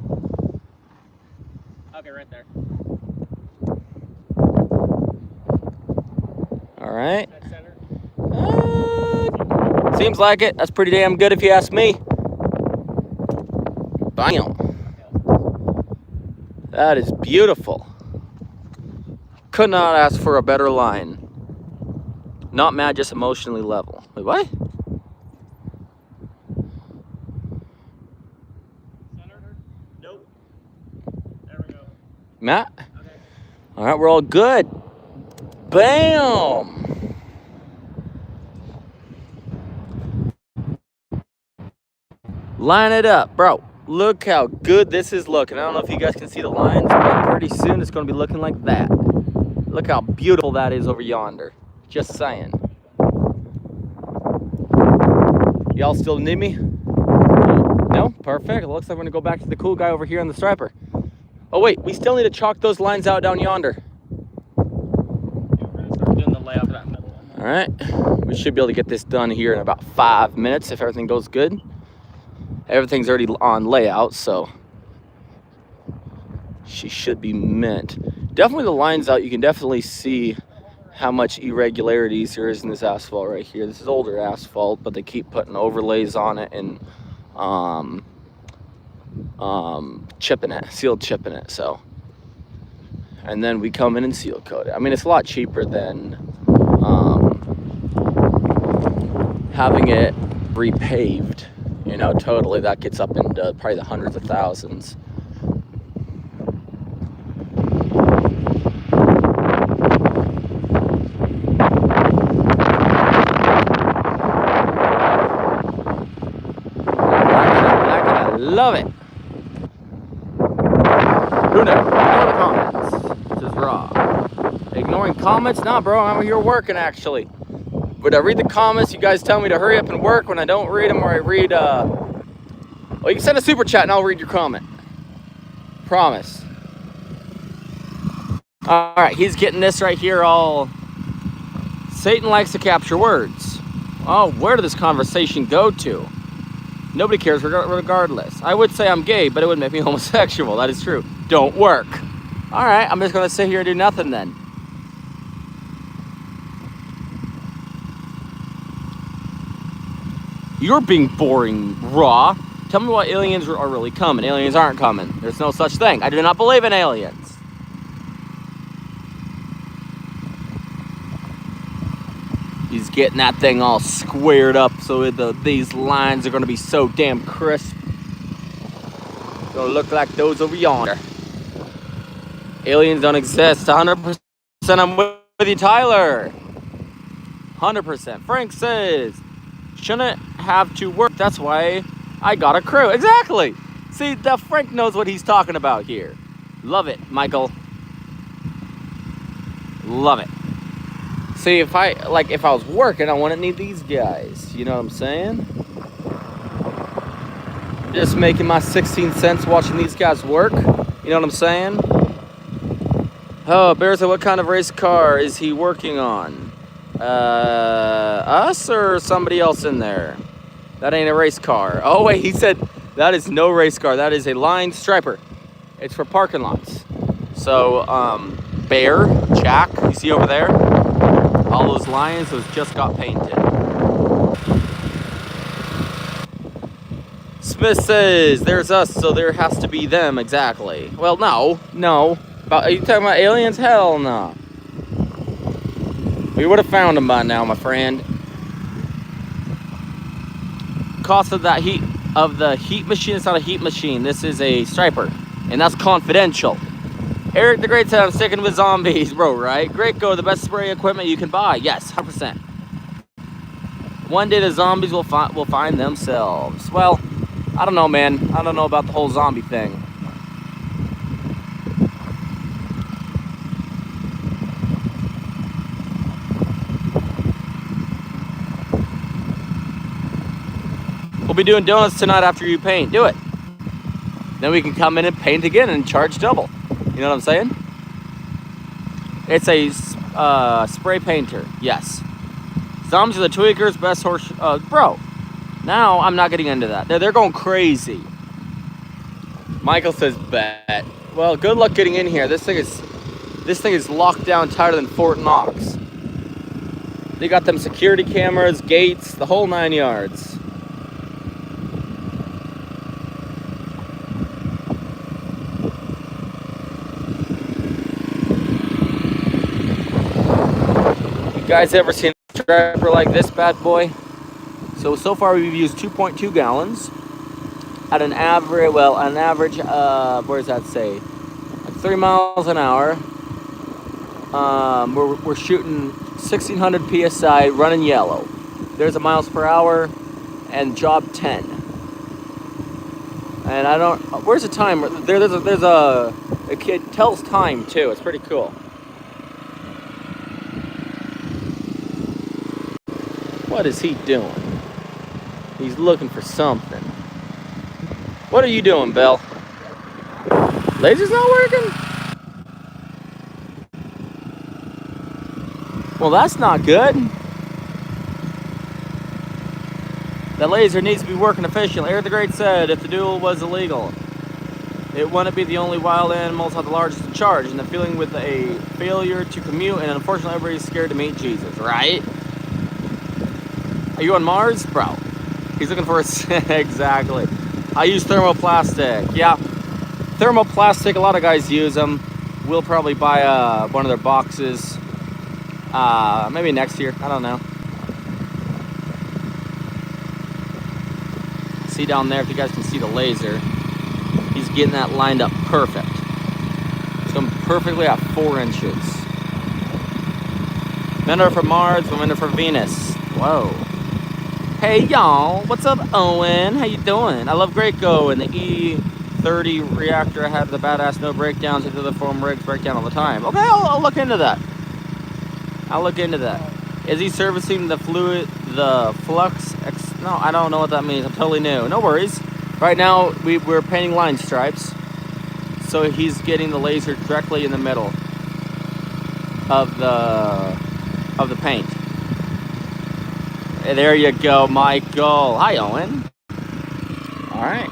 Okay, right there. All right. That center. Seems like it. That's pretty damn good if you ask me. Bam. That is beautiful. Could not ask for a better line. Not mad, just emotionally level. Wait, what? Center? Nope. There we go. Matt? Okay. All right, we're all good. Bam! Line it up, bro. Look how good this is looking. I don't know if you guys can see the lines, but pretty soon it's going to be looking like that. Look how beautiful that is over yonder. Just saying. Y'all still need me? No? Perfect. It looks like we're going to go back to the cool guy over here on the striper. Oh, wait. We still need to chalk those lines out down yonder. Yeah, we're going to start doing the layout for that middle one. All right. We should be able to get this done here in about 5 minutes if everything goes good. Everything's already on layout, so. she should be mint. Definitely the lines out, you can definitely see how much irregularities there is in this asphalt right here. This is older asphalt, but they keep putting overlays on it and chipping it, sealed chipping it. So, and then we come in and seal coat it. I mean, it's a lot cheaper than having it repaved, you know, totally. That gets up into probably the hundreds of thousands. I love it. Who knows? Ignore the comments. This is raw. Ignoring comments? Nah, bro, I'm here working actually. When I read the comments, you guys tell me to hurry up and work. When I don't read them, or I read, well, you can send a super chat and I'll read your comment. Promise. All right, he's getting this right here all. Satan likes to capture words. Oh, where did this conversation go to? Nobody cares regardless. I would say I'm gay, but it would make me homosexual. That is true. Don't work. All right, I'm just going to sit here and do nothing then. You're being boring, raw. Tell me what aliens are really coming. Aliens aren't coming. There's no such thing. I do not believe in aliens. He's getting that thing all squared up so these lines are going to be so damn crisp. Going to look like those over yonder. Aliens don't exist. 100% I'm with you, Tyler. 100%. Frank says, shouldn't have to work. That's why I got a crew. Exactly. See, that Frank knows what he's talking about here. Love it, Michael. Love it. See, if I was working, I wouldn't need these guys. You know what I'm saying? Just making my 16 cents watching these guys work. You know what I'm saying? Oh, Bearsa, what kind of race car is he working on? Us or somebody else in there? That ain't a race car. Oh, wait, he said that is no race car. That is a line striper. It's for parking lots. So, Bear, Jack, you see over there? All those lines, those just got painted. Smith says, there's us, so there has to be them, exactly. Well, no. Are you talking about aliens? Hell no. We would have found them by now, my friend. Cost of the heat machine, it's not a heat machine. This is a striper, and that's confidential. Eric the Great said, I'm sticking with zombies, bro, right? Great Go, the best spray equipment you can buy. Yes, 100%. One day the zombies will find themselves. Well, I don't know, man. I don't know about the whole zombie thing. We'll be doing donuts tonight after you paint. Do it. Then we can come in and paint again and charge double. You know what I'm saying? It's a spray painter. Yes. Zombies are the tweakers, best horse. Bro, now I'm not getting into that. They're going crazy. Michael says bet. Well, good luck getting in here. This thing is locked down tighter than Fort Knox. They got them security cameras, gates, the whole 9 yards. Guys ever seen a striper like this bad boy? So far we've used 2.2 gallons at an average, where does that say? Like 3 miles an hour. We're shooting 1600 PSI running yellow. There's a miles per hour and job 10. And I don't, where's the timer? There's a kid tells time too. It's pretty cool. What is he doing? He's looking for something. What are you doing, Belle? Laser's not working? Well, that's not good. That laser needs to be working efficiently. Eric the Great said if the duel was illegal. It wouldn't be the only wild animals have the largest in charge, and the feeling with a failure to commute, and unfortunately everybody's scared to meet Jesus, right? Are you on Mars? Bro. He's looking for a... Exactly. I use thermoplastic. Yeah. Thermoplastic, a lot of guys use them. We'll probably buy one of their boxes. Maybe next year. I don't know. See down there, if you guys can see the laser. He's getting that lined up perfect. It's going perfectly at 4 inches. Men are for Mars, women are for Venus. Whoa. Hey y'all, what's up Owen? How you doing? I love Graco and the E30 reactor. I have the badass no breakdowns into the foam rigs breakdown all the time. Okay, I'll look into that. I'll look into that. Is he servicing the fluid, the flux? No, I don't know what that means. I'm totally new. No worries. Right now, we're painting line stripes. So he's getting the laser directly in the middle of the paint. Hey, there you go, Michael. Hi, Owen. All right.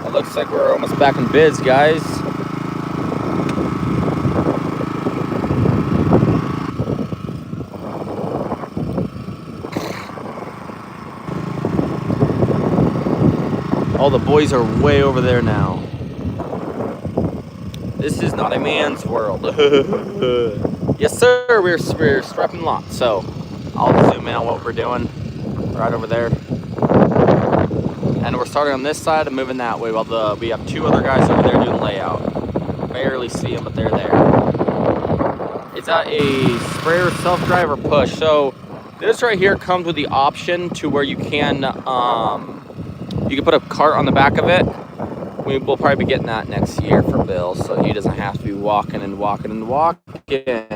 It looks like we're almost back in bids, guys. All the boys are way over there now. This is not a man's world. Yes, sir. We're strapping lots. So I'll zoom in on what we're doing right over there. And we're starting on this side and moving that way while we have 2 other guys over there doing layout. Barely see them, but they're there. It's at a sprayer self-drive or push. So this right here comes with the option to where you can put a cart on the back of it. We'll probably be getting that next year for Bill, so he doesn't have to be walking and walking and walking.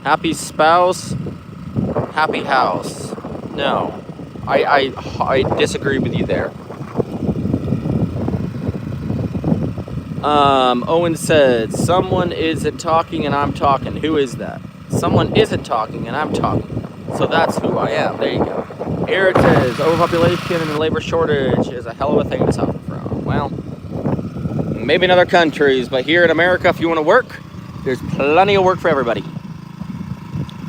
Happy spouse, happy house. No, I disagree with you there. Owen said, someone isn't talking and I'm talking. Who is that? Someone isn't talking and I'm talking. So that's who I am. There you go. Eric says, overpopulation and labor shortage is a hell of a thing to suffer from. Well, maybe in other countries, but here in America, if you want to work, there's plenty of work for everybody.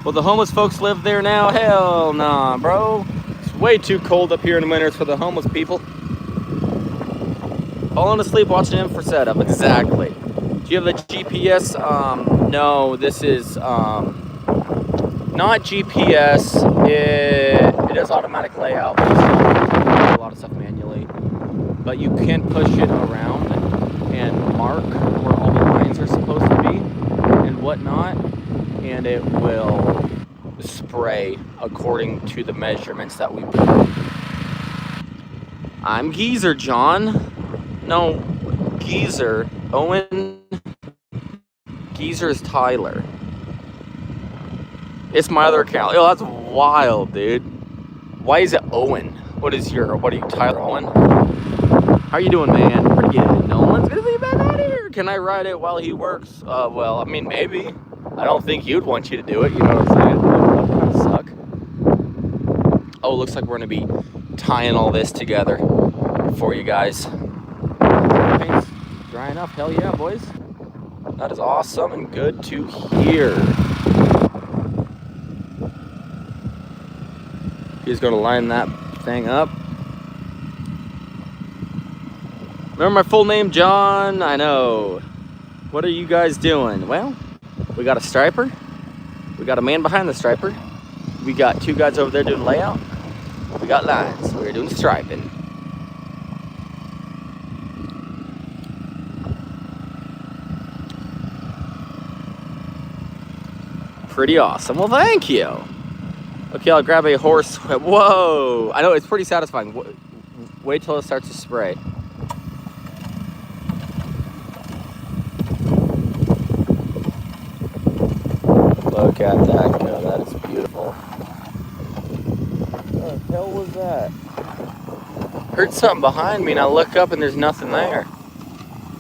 Will the homeless folks live there now? Hell nah, bro. It's way too cold up here in the winters for the homeless people. Falling asleep watching him for setup. Exactly. Do you have the GPS? No, this is not GPS. It does automatic layout. But a lot of stuff manually. But you can push it around and mark where all the lines are supposed to be and whatnot, and it will spray according to the measurements that we put. I'm Geezer, John. No, Geezer. Owen. Geezer is Tyler. It's my other account. Oh, that's wild, dude. Why is it Owen? What are you, Tyler Owen? How are you doing, man? Pretty good. No one's gonna see you back out here. Can I ride it while he works? Well, I mean, maybe. I don't think he'd want you to do it. You know what I'm saying? That would kind of suck. Oh, looks like we're gonna be tying all this together for you guys. Paint's dry enough. Hell yeah, boys. That is awesome and good to hear. He's gonna line that thing up. Remember my full name, John? I know. What are you guys doing? Well, we got a striper. We got a man behind the striper. We got 2 guys over there doing layout. We got lines. We're doing striping. Pretty awesome. Well, thank you. Okay, I'll grab a horse. Whoa! I know, it's pretty satisfying. Wait till it starts to spray. Look at that go. That is beautiful. What the hell was that? Heard something behind me and I look up and there's nothing there.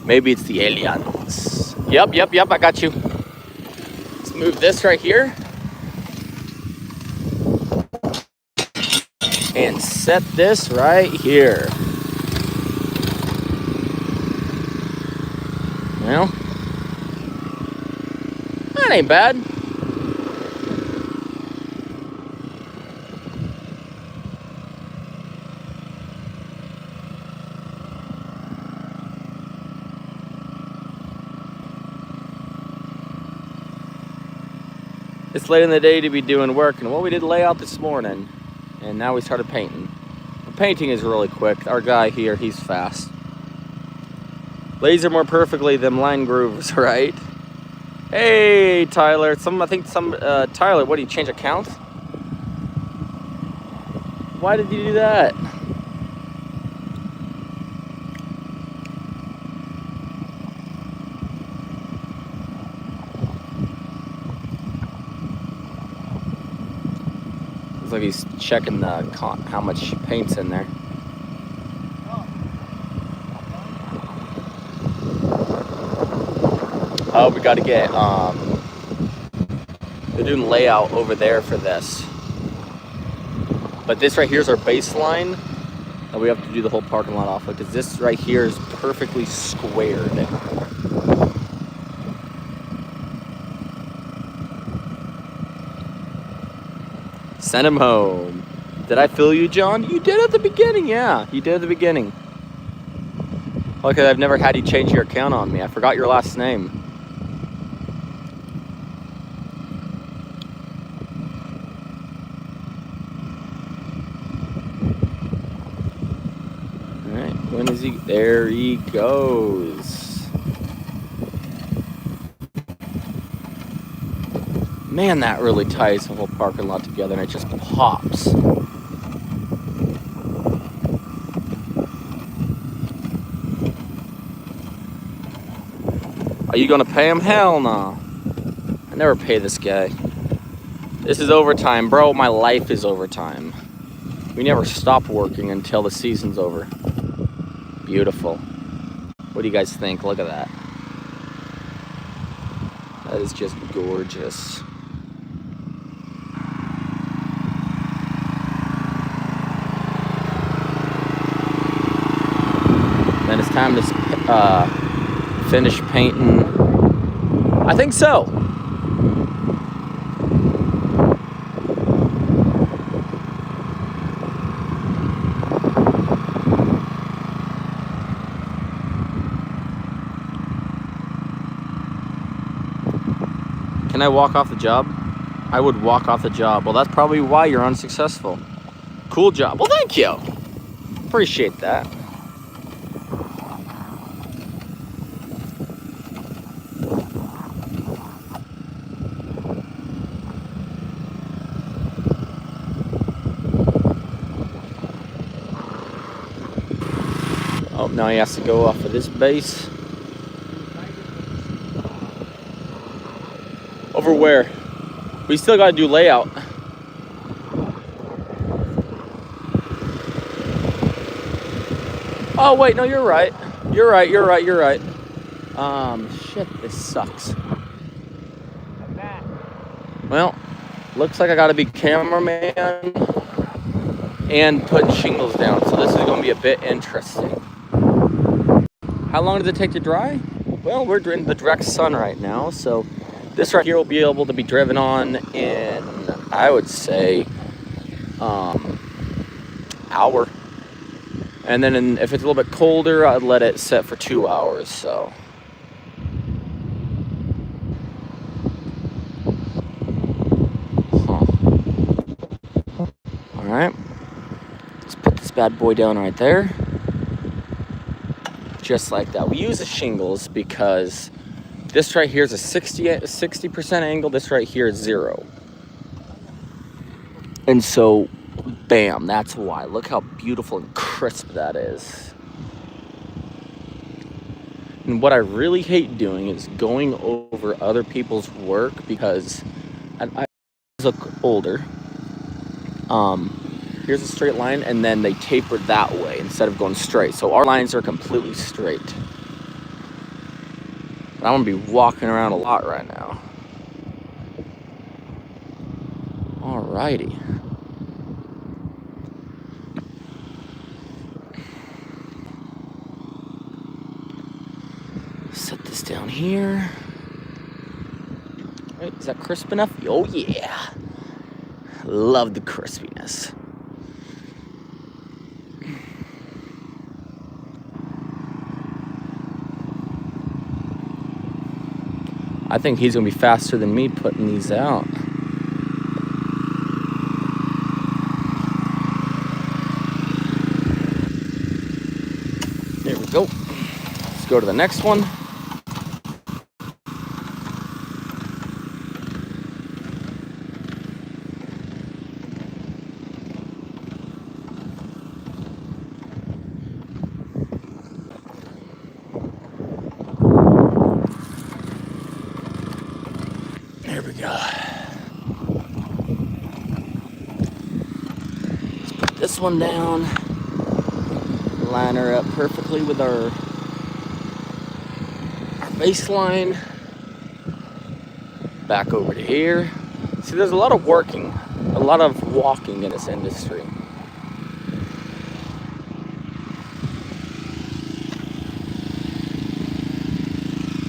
Maybe it's the aliens. Yep, I got you. Let's move this right here. And set this right here. Well, that ain't bad. It's late in the day to be doing work, and well, we did lay out this morning, and now we started painting. The painting is really quick. Our guy here, he's fast. Laser more perfectly than line grooves, right? Hey, Tyler. Tyler, what, do you change accounts? Why did you do that? Looks like he's checking how much paint's in there. Oh, we got to get, they're doing layout over there for this. But this right here is our baseline that we have to do the whole parking lot off of, because this right here is perfectly squared. Send him home. Did I fill you, John? You did at the beginning, yeah. You did at the beginning. Okay, I've never had you change your account on me. I forgot your last name. Alright, when is he? There he goes. Man, that really ties the whole parking lot together, and it just pops. Are you gonna pay him? Hell no. I never pay this guy. This is overtime, bro. My life is overtime. We never stop working until the season's over. Beautiful. What do you guys think? Look at that. That is just gorgeous. Then it's time to finish painting. I think so. Can I walk off the job? I would walk off the job. Well, that's probably why you're unsuccessful. Cool job. Well, thank you. Appreciate that. Oh, now he has to go off of this base. Over where? We still got to do layout. Oh, wait, no, you're right. You're right. Shit, this sucks. Well, looks like I got to be cameraman and putting shingles down. So this is going to be a bit interesting. How long does it take to dry? Well, we're in the direct sun right now, so this right here will be able to be driven on in, I would say, hour. And then if it's a little bit colder, I'd let it set for 2 hours, so. All right, let's put this bad boy down right there. Just like that. We use the shingles because this right here is a 60% angle. This right here is 0. And so, bam, that's why. Look how beautiful and crisp that is. And what I really hate doing is going over other people's work because I look older. Here's a straight line, and then they taper that way instead of going straight. So our lines are completely straight. And I'm gonna be walking around a lot right now. Alrighty. Set this down here. Right, is that crisp enough? Oh yeah. Love the crispiness. I think he's gonna be faster than me putting these out. There we go. Let's go to the next one. There we go. Let's put this one down. Line her up perfectly with our baseline. Back over to here. See, there's a lot of walking in this industry.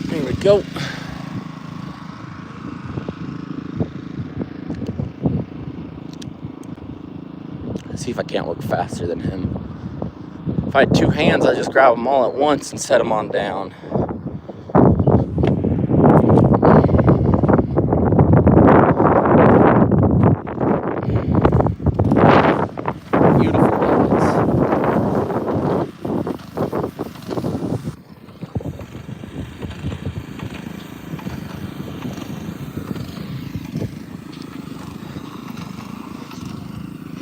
There we go. Let's see if I can't look faster than him. If I had two hands, I'd just grab them all at once and set them on down. Beautiful levels.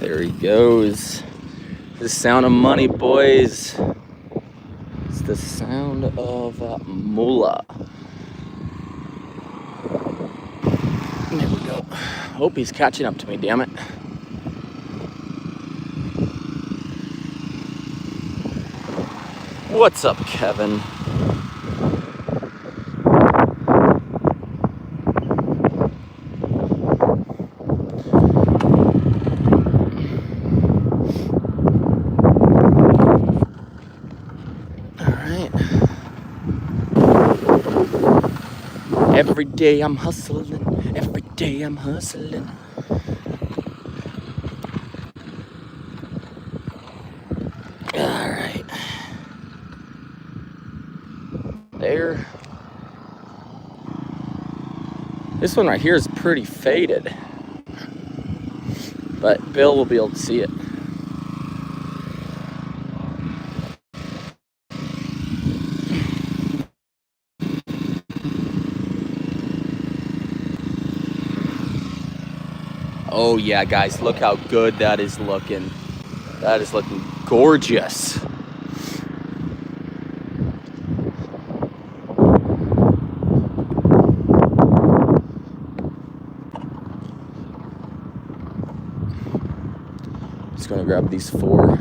There he goes. The sound of money, boys. It's the sound of moolah. There we go. Hope he's catching up to me, damn it. What's up, Kevin? Every day I'm hustling, every day I'm hustling. Alright. There. This one right here is pretty faded, but Bill will be able to see it. Oh yeah, guys, look how good that is looking. That is looking gorgeous. Just gonna grab these 4.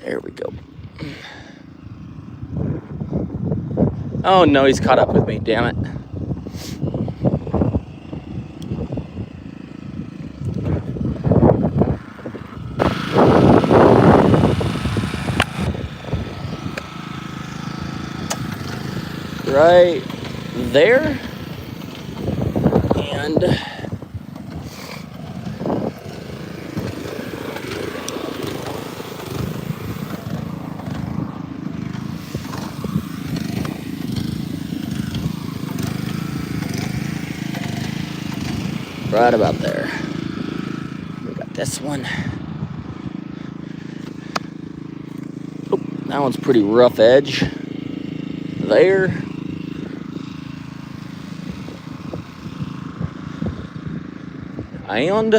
There we go. Oh no, he's caught up with me, damn it. Right there. And right about there. We got this one. Oh, that one's pretty rough edge. There. And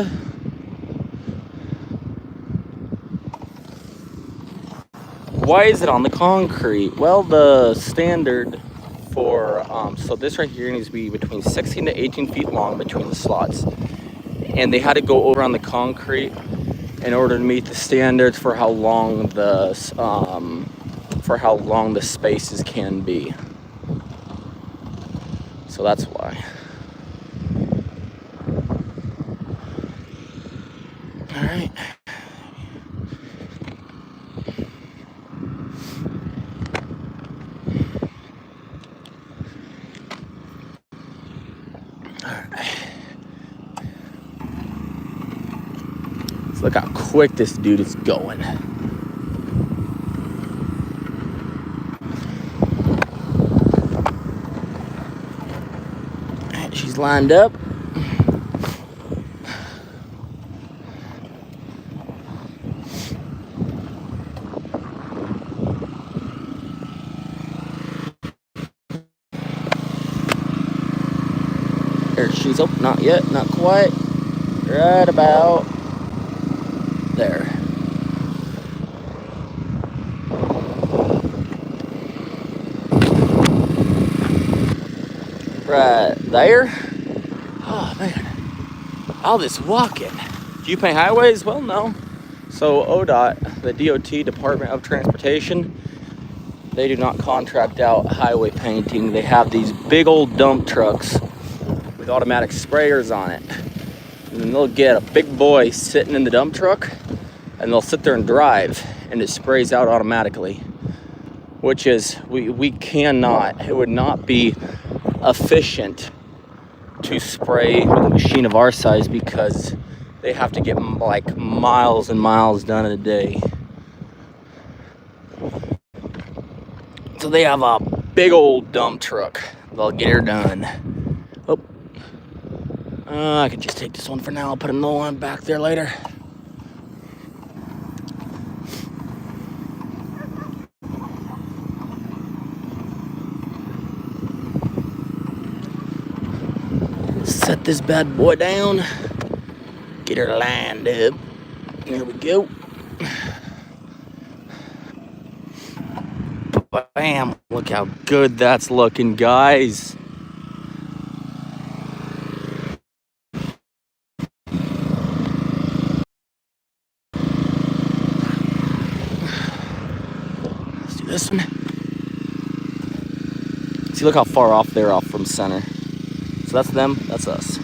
why is it on the concrete? Well, the standard for so this right here needs to be between 16 to 18 feet long between the slots, and they had to go over on the concrete in order to meet the standards for how long the spaces can be. So that's why. All right. Let's look how quick this dude is going. She's lined up. There she's, oh, not yet, not quite. Right about there. Right there. Oh man, all this walking. Do you paint highways? Well, no. So ODOT, the DOT, Department of Transportation, they do not contract out highway painting. They have these big old dump trucks with automatic sprayers on it. And then they'll get a big boy sitting in the dump truck and they'll sit there and drive and it sprays out automatically. Which is, we cannot, it would not be efficient to spray with a machine of our size because they have to get like miles and miles done in a day. So they have a big old dump truck. They'll get her done. Oh, I could just take this one for now. I'll put another one back there later. Set this bad boy down. Get her lined up. There we go. Bam! Look how good that's looking, guys. Let's do this one. See, look how far off they're off from center. So that's them, that's us.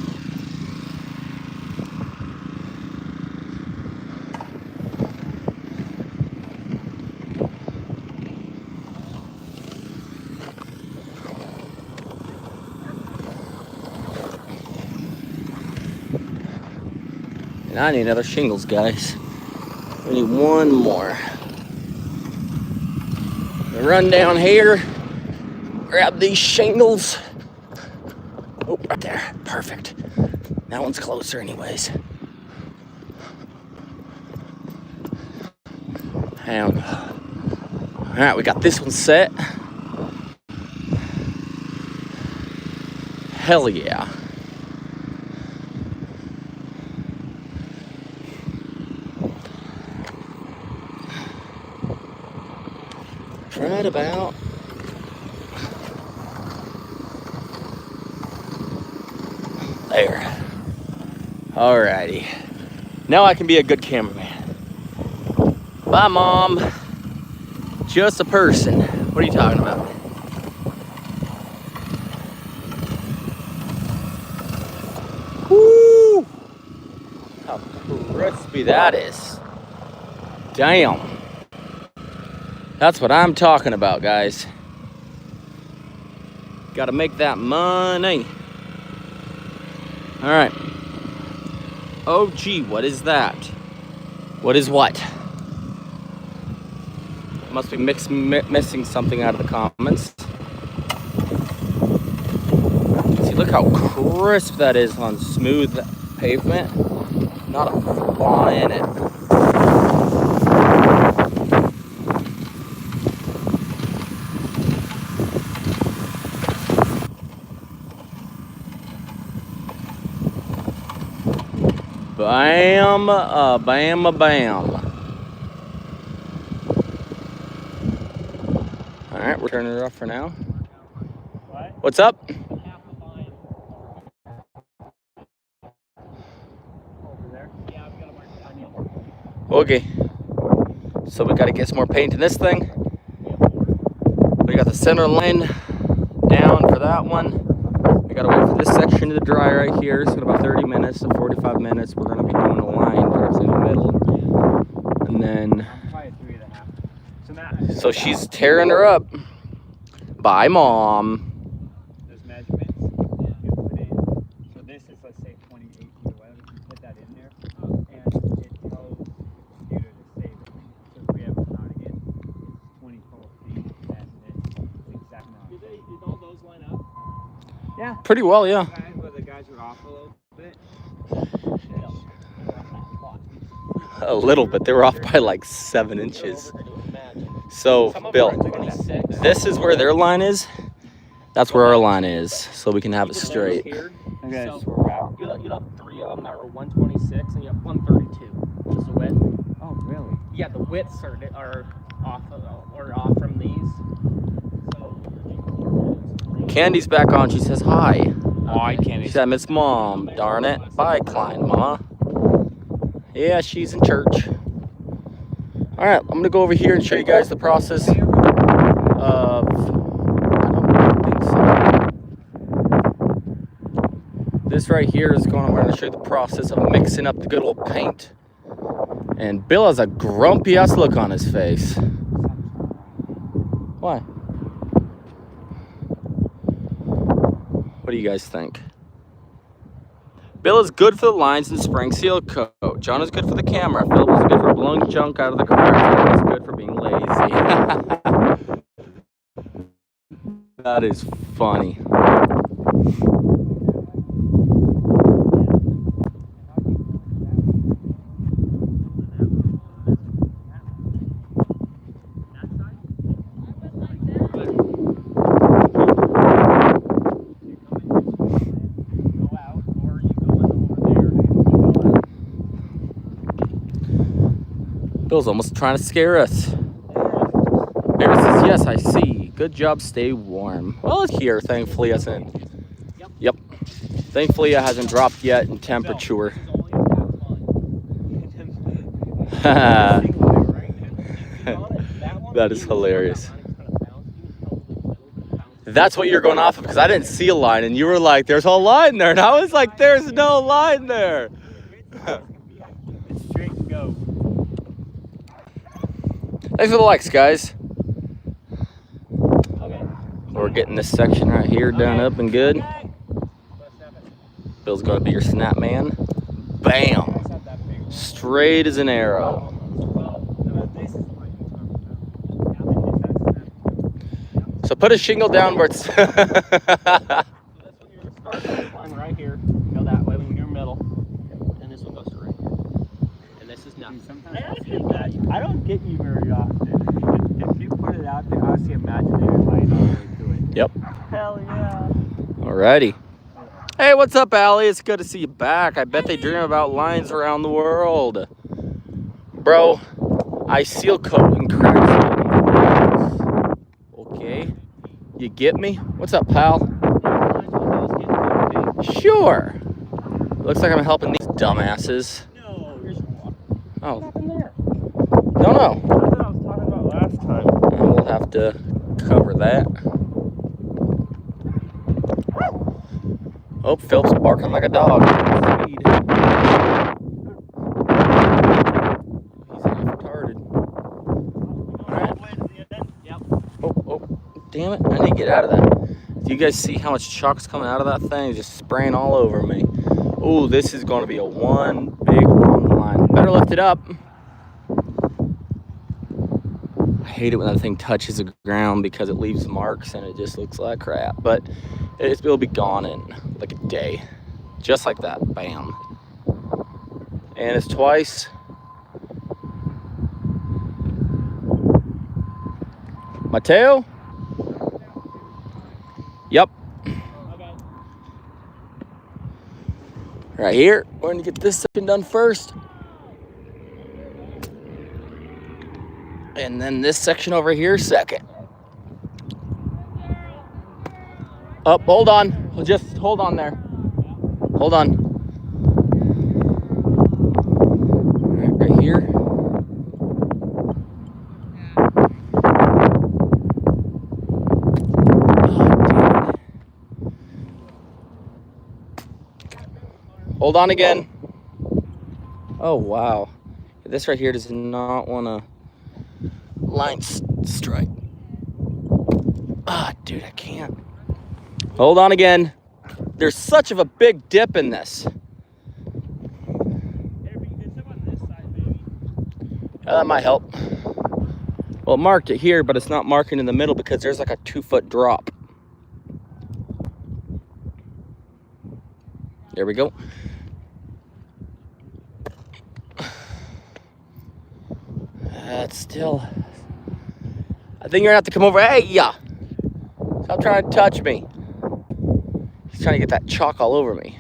And I need another shingles, guys. We need one more. Run down here, grab these shingles. Oh, right there, perfect. That one's closer anyways. Hang on. All right, we got this one set. Hell yeah. Right about there. Alrighty. Now I can be a good cameraman. Bye, Mom. Just a person. What are you talking about? Woo! How crispy that is. Damn. That's what I'm talking about, guys. Gotta make that money. All right. Oh, gee, what is that? What is what? Must be missing something out of the comments. See, look how crisp that is on smooth pavement. Not a flaw in it. Bam, bam, bam. All right, we're turning it off for now. What? What's up? Okay. So we got to get some more paint in this thing. We got the center line down for that one. We gotta wait for this section to dry right here. So in about 30 minutes to 45 minutes, we're gonna be doing a line directly in the middle. And then, Probably 3.5. so she's tearing her up. Bye, Mom. Those measurements you put in. So this is, let's say, 28 feet or whatever. You put that in there, and it tells the computer to save it. So if we have it out again, it's 24 feet, and it's the exact amount. Did all those line up? Yeah. Pretty well, yeah. The guys were off a little bit. A little bit. They were off by like 7 inches. So, Bill, this is where their line is. That's where our line is, so we can have it straight. Okay, so you have 3 of them that are 126, and you have 132. Just the width. Oh, really? Yeah, the widths are off from these. Candy's back on. She says hi. Hi, Candy. She said, Miss Mom. Darn it. Bye, Klein Ma. Yeah, she's in church. All right, I'm going to go over here and show you guys the process of... I don't think so. This right here is going... I'm going to show you the process of mixing up the good old paint. And Bill has a grumpy-ass look on his face. Why? What do you guys think? Bill is good for the lines and spring seal coat. John is good for the camera. Phil is good for blowing junk out of the car. John is good for being lazy. That is funny. Bill's almost trying to scare us. Bear says, yes, I see. Good job, stay warm. Well, it's here, thankfully, hasn't. Yep. Thankfully, it hasn't dropped yet in temperature. That is hilarious. That's what you're going off of, because I didn't see a line, and you were like, there's a line there. And I was like, there's no line there. It's straight to go. Thanks for the likes, guys. We're getting this section right here done up and good. Bill's going to be your snap man. Bam! Straight as an arrow. So put a shingle down where it's... Right here. Go that way when you're middle. And this one goes to right here. And this is nothing. I don't get you very often. If you put it out there, I see imaginary line all the way to it. Yep. Hell yeah. Alrighty. Hey, what's up, Allie? It's good to see you back. I bet they dream about lines around the world. Bro, I seal coat and crack seal. Okay. You get me? What's up, pal? Sure. Looks like I'm helping these dumbasses. No, here's water. Oh. What happened there? Don't know. That's what I was talking about last time. We'll have to cover that. Oh, Phil's barking like a dog. Speed. He's half retarded. Alright. Yep. Oh, damn it. I need to get out of that. Do you guys see how much chalk's coming out of that thing? It's just spraying all over me. Oh, this is going to be a one big long line. Better lift it up. I hate it when that thing touches the ground because it leaves marks and it just looks like crap. But it'll be gone in like a day. Just like that. Bam. And it's twice. Mateo? Yep. Okay. Right here. We're going to get this section done first. And then this section over here second. Up, hold on. Just hold on there. Hold on. Right here. Hold on again. Oh, wow. This right here does not want to line strike. Ah, dude, I can't. Hold on again. There's such of a big dip in this. Yeah, that might help. Well, it marked it here, but it's not marking in the middle because there's like a 2-foot drop. There we go. That's still... I think you're gonna have to come over. Hey, yeah. Stop trying to touch me. He's trying to get that chalk all over me.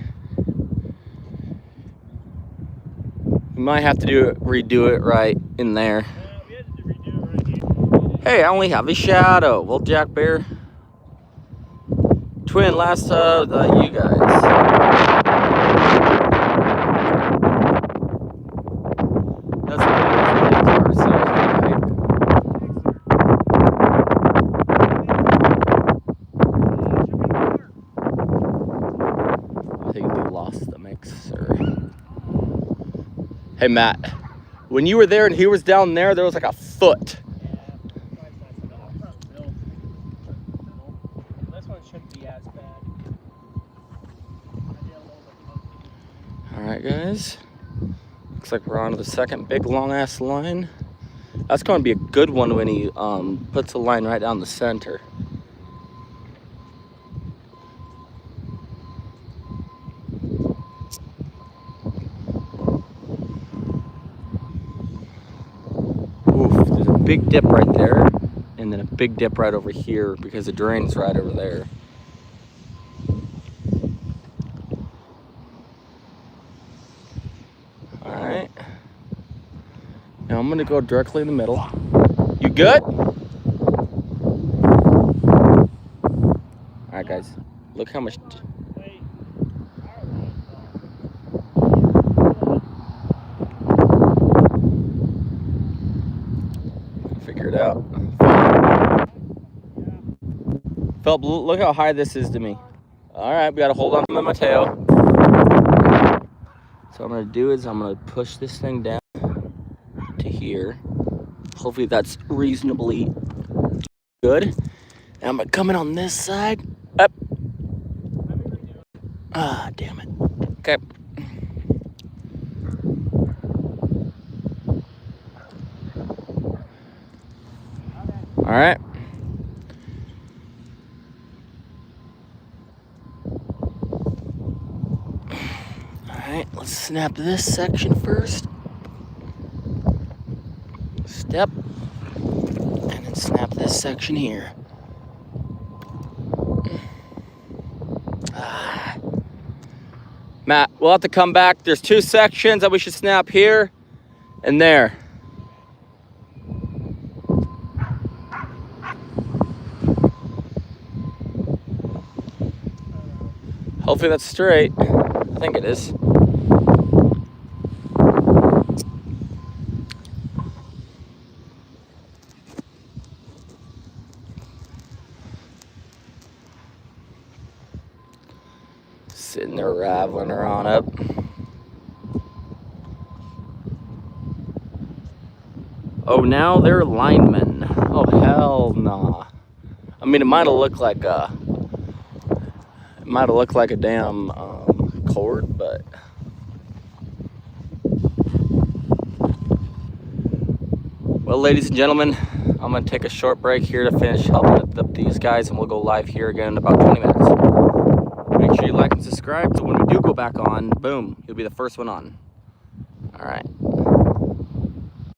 We might have to redo it right in there. We had to redo it right here. Hey, I only have a shadow. Well, Jack Bear. Twin, last you guys. That's what so right? I think they lost the mixer. Hey, Matt. When you were there and he was down there, there was like a foot. Alright, guys. Looks like we're on to the second big long ass line. That's going to be a good one when he puts the line right down the center. Oof, there's a big dip right there, and then a big dip right over here because the drain's right over there. Alright. Now I'm gonna go directly in the middle. You good? Alright, guys. Look how much... Figure it out. Philip, look how high this is to me. Alright, we gotta hold on to my tail. So what I'm gonna do is I'm gonna push this thing down to here. Hopefully that's reasonably good. And I'm gonna come in on this side. Up. Ah, damn it. Okay. All right. All right, let's snap this section first. Step. And then snap this section here. Matt, we'll have to come back. There's 2 sections that we should snap here and there. Hopefully that's straight. I think it is. Sitting there raveling her on up. Oh, now they're linemen. Oh, hell nah. I mean, it might have looked like a... It might have looked like a damn cord, but... Well, ladies and gentlemen, I'm going to take a short break here to finish helping up these guys, and we'll go live here again in about 20 minutes. Make sure you like and subscribe so when we do go back on, boom, you'll be the first one on. All right.